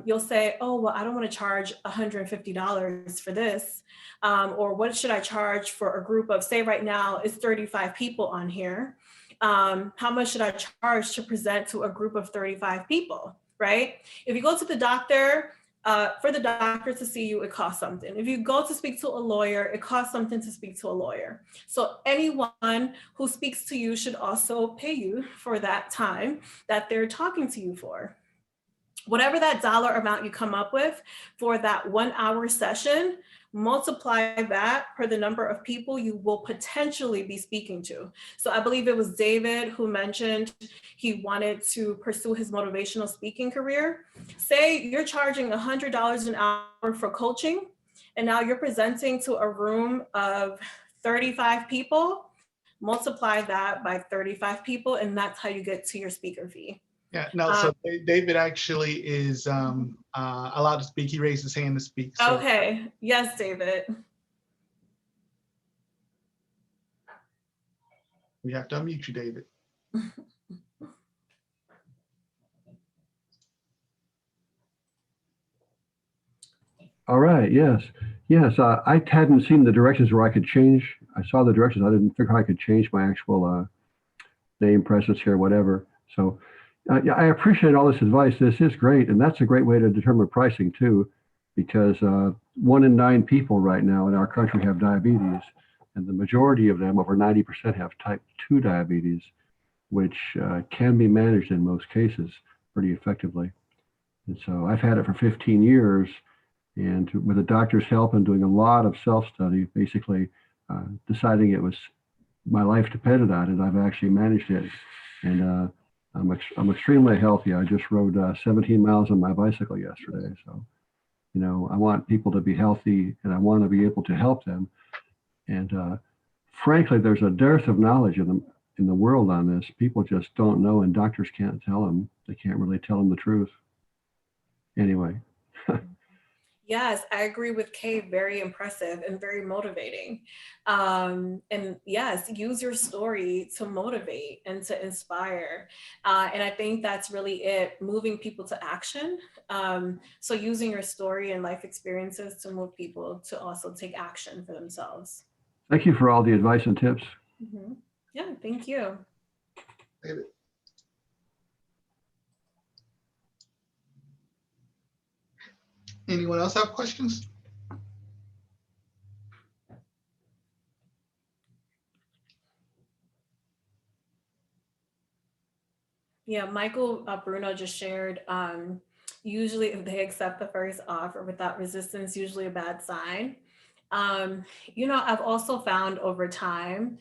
you'll say, oh, well, I don't want to charge $150 for this. Or what should I charge for a group of, say right now it's 35 people on here. How much should I charge to present to a group of 35 people, right? If you go to the doctor, for the doctor to see you, it costs something. If you go to speak to a lawyer, it costs something to speak to a lawyer. So anyone who speaks to you should also pay you for that time that they're talking to you for. Whatever that dollar amount you come up with for that 1 hour session, multiply that per the number of people you will potentially be speaking to. So I believe it was David who mentioned he wanted to pursue his motivational speaking career. Say you're charging $100 an hour for coaching, and now you're presenting to a room of 35 people, multiply that by 35 people, and that's how you get to your speaker fee. Yeah, no, so David actually is allowed to speak. He raised his hand to speak. So. Okay, yes, David. We have to unmute you, David. All right, yes. I hadn't seen the directions where I could change. I saw the directions. I didn't figure how I could change my actual name, presence here, whatever. So yeah, I appreciate all this advice. This is great. And that's a great way to determine pricing too, because 1 in 9 people right now in our country have diabetes. And the majority of them, over 90%, have type 2 diabetes, which can be managed in most cases pretty effectively. And so I've had it for 15 years. And with the doctor's help and doing a lot of self-study, basically deciding it was my life depended on it, I've actually managed it. And I'm extremely healthy. I just rode 17 miles on my bicycle yesterday. So, you know, I want people to be healthy, and I want to be able to help them. And frankly, there's a dearth of knowledge in the world on this. People just don't know, and doctors can't tell them. They can't really tell them the truth. Anyway. Yes, I agree with Kay. Very impressive and very motivating. And yes, use your story to motivate and to inspire. And I think that's really it, moving people to action. So using your story and life experiences to move people to also take action for themselves. Thank you for all the advice and tips. Mm-hmm. Yeah, thank you. David. Anyone else have questions? Yeah, Michael Bruno just shared, usually if they accept the first offer without resistance, usually a bad sign. You know, I've also found over time,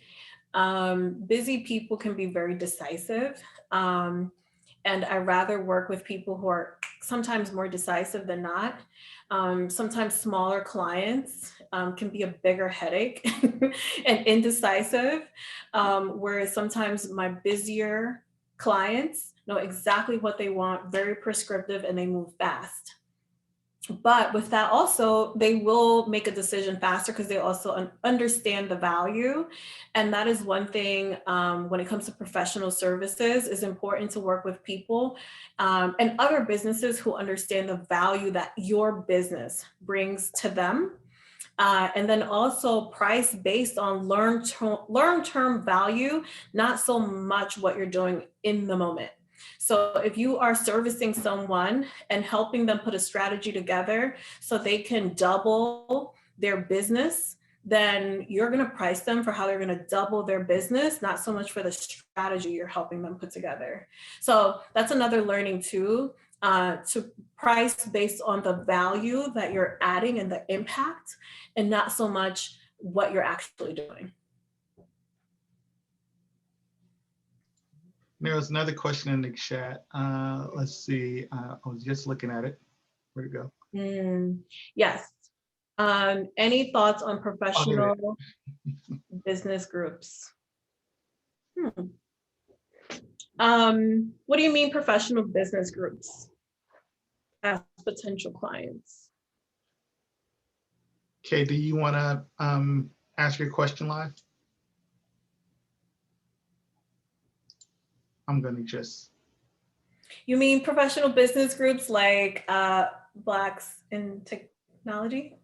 busy people can be very decisive. And I rather work with people who are sometimes more decisive than not. Sometimes smaller clients can be a bigger headache and indecisive, whereas sometimes my busier clients know exactly what they want, very prescriptive, and they move fast. But with that also, they will make a decision faster because they also understand the value. And that is one thing when it comes to professional services, is important to work with people and other businesses who understand the value that your business brings to them. And then also price based on long-term value, not so much what you're doing in the moment. So if you are servicing someone and helping them put a strategy together so they can double their business, then you're going to price them for how they're going to double their business, not so much for the strategy you're helping them put together. So that's another learning too, to price based on the value that you're adding and the impact, and not so much what you're actually doing. There was another question in the chat. Let's see. I was just looking at it. Where'd it go? Yes. Any thoughts on Oh, professional business groups? What do you mean professional business groups as potential clients? Okay, do you want to ask your question live? I'm going to just. You mean professional business groups like Blacks in Technology?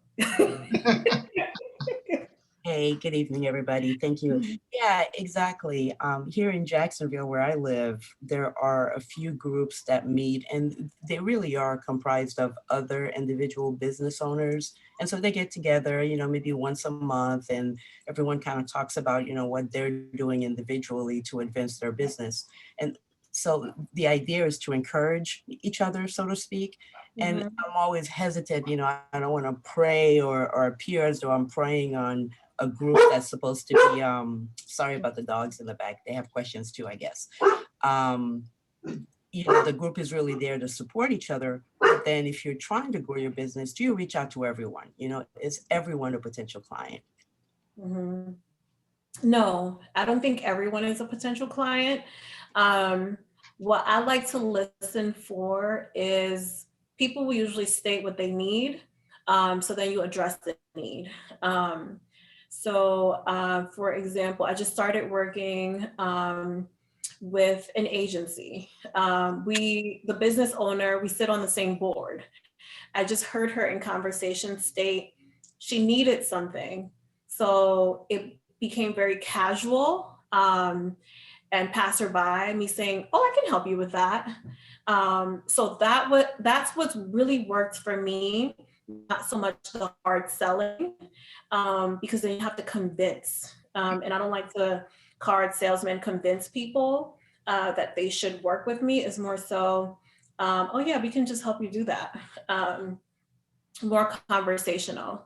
Hey, good evening, everybody. Thank you. Yeah, exactly. Here in Jacksonville, where I live, there are a few groups that meet, and they really are comprised of other individual business owners. And so they get together, maybe once a month, and everyone kind of talks about, what they're doing individually to advance their business. And so the idea is to encourage each other, so to speak. And I'm always hesitant, I don't want to pray or appear as though I'm praying on a group that's supposed to be, sorry about the dogs in the back, they have questions too, I guess. The group is really there to support each other. But then if you're trying to grow your business, do you reach out to everyone? Is everyone a potential client? No, I don't think everyone is a potential client. What I like to listen for is people will usually state what they need. So then you address the need. For example, I just started working with an agency. The business owner, we sit on the same board. I just heard her in conversation state she needed something. So it became very casual and passerby, me saying, oh, I can help you with that. So that's what's really worked for me, not so much the hard selling, because then you have to convince. And I don't like the card salesman convince people that they should work with me. Is more so, oh yeah, we can just help you do that. More conversational.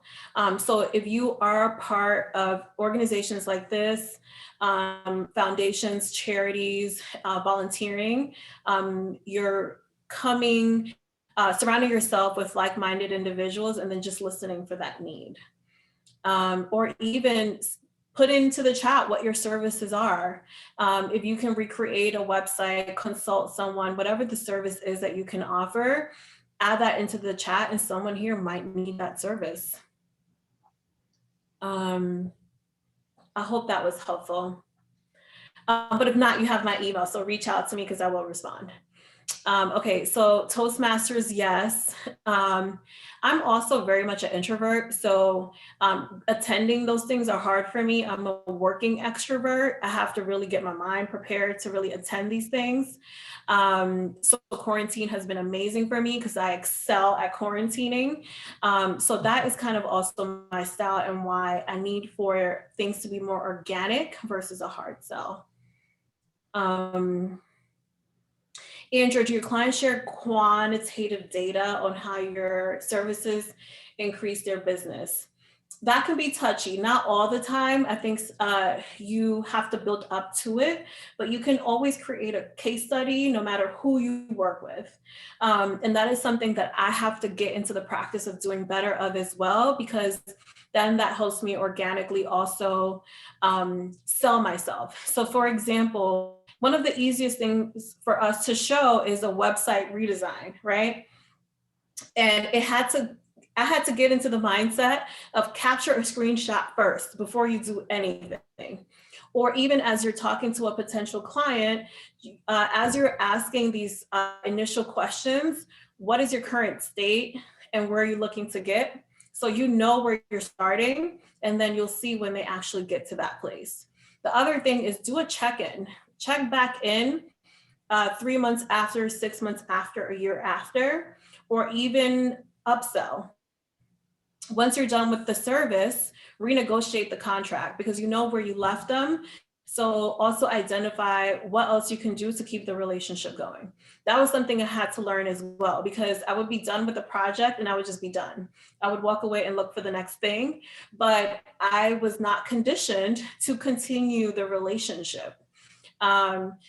So if you are part of organizations like this, foundations, charities, volunteering, you're surrounding yourself with like-minded individuals and then just listening for that need. Or even put into the chat what your services are. If you can recreate a website, consult someone, whatever the service is that you can offer, add that into the chat and someone here might need that service. I hope that was helpful. But if not, you have my email, so reach out to me because I will respond. Okay, so Toastmasters, yes. I'm also very much an introvert, so attending those things are hard for me. I'm a working extrovert. I have to really get my mind prepared to really attend these things. So quarantine has been amazing for me because I excel at quarantining. So that is kind of also my style and why I need for things to be more organic versus a hard sell. Andrew, do your clients share quantitative data on how your services increase their business? That can be touchy, not all the time. I think you have to build up to it, but you can always create a case study no matter who you work with. And that is something that I have to get into the practice of doing better of as well, because then that helps me organically also sell myself. So for example, one of the easiest things for us to show is a website redesign, right? And I had to get into the mindset of capture a screenshot first before you do anything. Or even as you're talking to a potential client, as you're asking these initial questions, what is your current state and where are you looking to get? So you know where you're starting, and then you'll see when they actually get to that place. The other thing is do a check-in. Check back in 3 months after, 6 months after, a year after, or even upsell. Once you're done with the service, renegotiate the contract because you know where you left them. So also identify what else you can do to keep the relationship going. That was something I had to learn as well, because I would be done with the project and I would just be done. I would walk away and look for the next thing, but I was not conditioned to continue the relationship.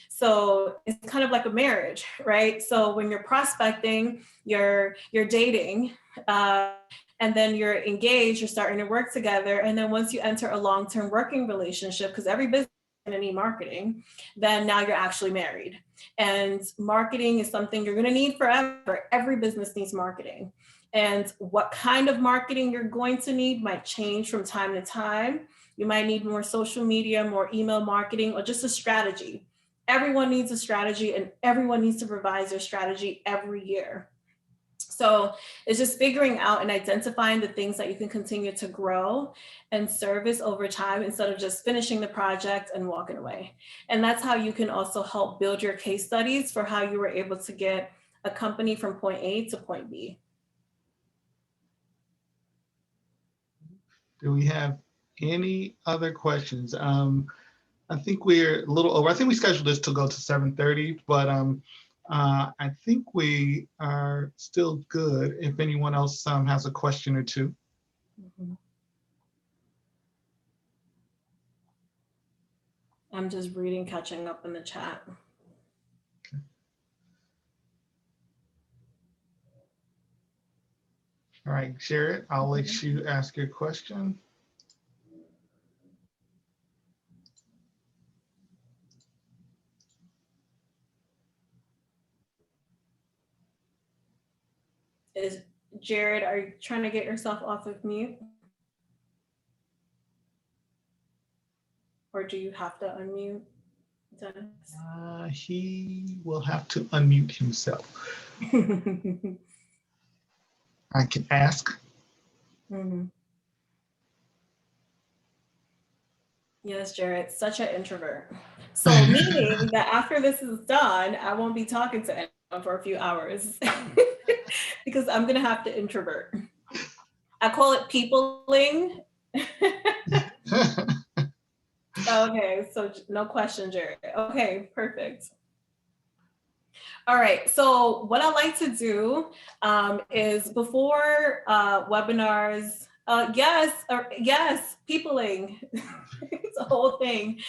So it's kind of like a marriage, right? So when you're prospecting, you're dating, and then you're engaged, you're starting to work together. And then once you enter a long-term working relationship, because every business is going to need marketing, then now you're actually married. And marketing is something you're going to need forever. Every business needs marketing. And what kind of marketing you're going to need might change from time to time. You might need more social media, more email marketing, or just a strategy. Everyone needs a strategy, and everyone needs to revise their strategy every year. So it's just figuring out and identifying the things that you can continue to grow and service over time instead of just finishing the project and walking away. And that's how you can also help build your case studies for how you were able to get a company from point A to point B. Do we have any other questions? I think we're a little over. I think we scheduled this to go to 7:30, but I think we are still good if anyone else has a question or two. Mm-hmm. I'm just reading, catching up in the chat. Okay. All right, Jared, I'll let you ask your question. Is Jared, are you trying to get yourself off of mute? Or do you have to unmute, Dennis? He will have to unmute himself. I can ask. Mm-hmm. Yes, Jared, such an introvert. So meaning that after this is done, I won't be talking to anyone for a few hours because I'm gonna have to introvert. I call it peopling. Okay, so no question, Jared. Okay, perfect. All right, so what I like to do is before webinars, yes, peopling, it's a whole thing.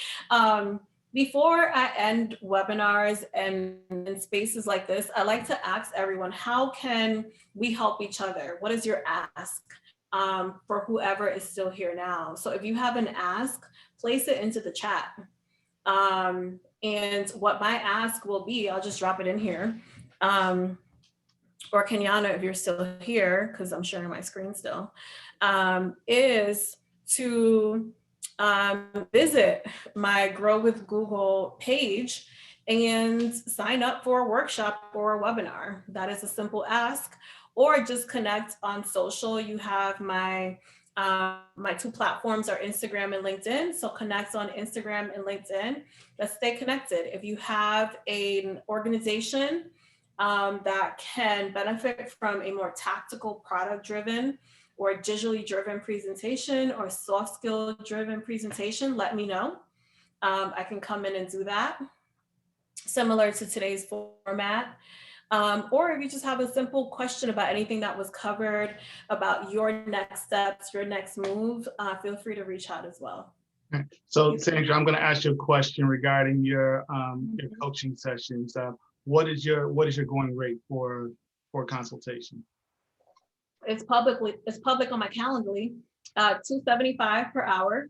Before I end webinars and in spaces like this, I like to ask everyone, how can we help each other? What is your ask for whoever is still here now? So if you have an ask, place it into the chat. And what my ask will be, I'll just drop it in here. Or Kenyana, if you're still here, because I'm sharing my screen still, is to visit my Grow with Google page and sign up for a workshop or a webinar. That is a simple ask. Or just connect on social. You have my two platforms are Instagram and LinkedIn. So connect on Instagram and LinkedIn. Let's stay connected. If you have an organization that can benefit from a more tactical, product-driven or digitally driven presentation or soft skill driven presentation, let me know. I can come in and do that. Similar to today's format. Or if you just have a simple question about anything that was covered, about your next steps, your next move, feel free to reach out as well. So Sandra, I'm going to ask you a question regarding your coaching sessions. What is your going rate for consultation? It's public on my Calendly, $275 per hour.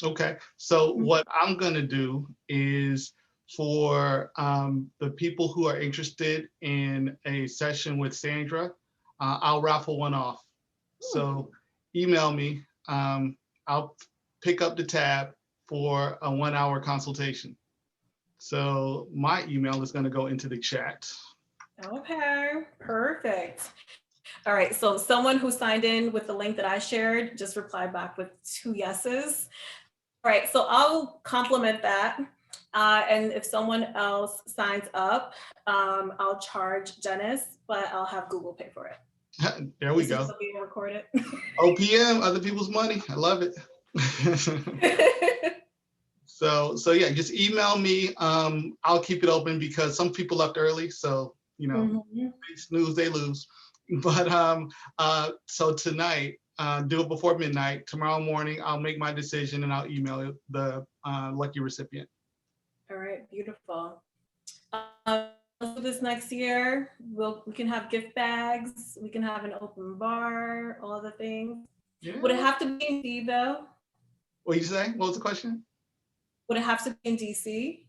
Okay, so what I'm going to do is for the people who are interested in a session with Sandra, I'll raffle one off. So email me. I'll pick up the tab for a 1-hour consultation. So my email is going to go into the chat. Okay, perfect. All right, so someone who signed in with the link that I shared just replied back with 2 yeses. All right, so I'll complement that. And if someone else signs up, I'll charge Dennis, but I'll have Google pay for it. There we This is go. still being recorded. OPM, other people's money. I love it. So yeah, just email me. I'll keep it open because some people left early, so you know, Mhm. they snooze, they lose. But so tonight, do it before midnight. Tomorrow morning, I'll make my decision and I'll email the lucky recipient. All right, beautiful. Let's do this next year. We can have gift bags. We can have an open bar. All the things. Yeah. Would it have to be in DC though? What did you say? What was the question? Would it have to be in DC?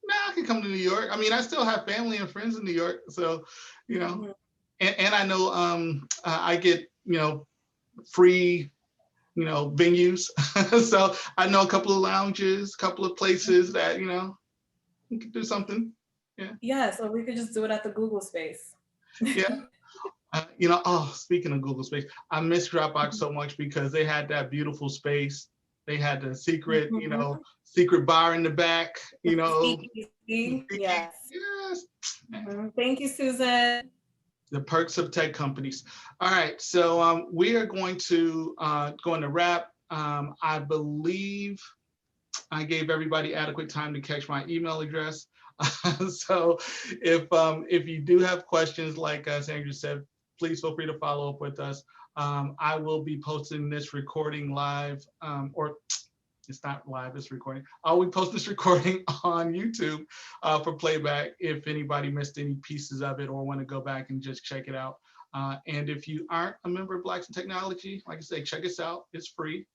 No, I can come to New York. I mean, I still have family and friends in New York, so you know. Mhm. And I know I get free venues, so I know a couple of lounges, a couple of places that you can do something. Yeah. Yeah, so we could just do it at the Google space. Yeah. Oh, speaking of Google Space, I miss Dropbox so much because they had that beautiful space. They had the secret, Mhm. secret bar in the back, Speakeasy. Yes. Yes. Mhm. Thank you, Susan. The perks of tech companies. All right, so we are going to wrap. I believe I gave everybody adequate time to catch my email address. So if you do have questions, like Sandra said, please feel free to follow up with us. I will be posting this recording live, or it's not live, it's recording. I will post this recording on YouTube for playback if anybody missed any pieces of it or want to go back and just check it out. And if you aren't a member of Blacks in Technology, like I say, check us out. It's free.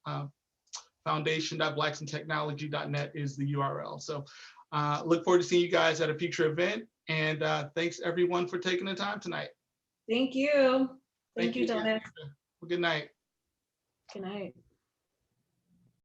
Foundation.blacksintechnology.net is the URL. So look forward to seeing you guys at a future event. And thanks everyone for taking the time tonight. Thank you. Thank you, Dennis. Good night. Good night.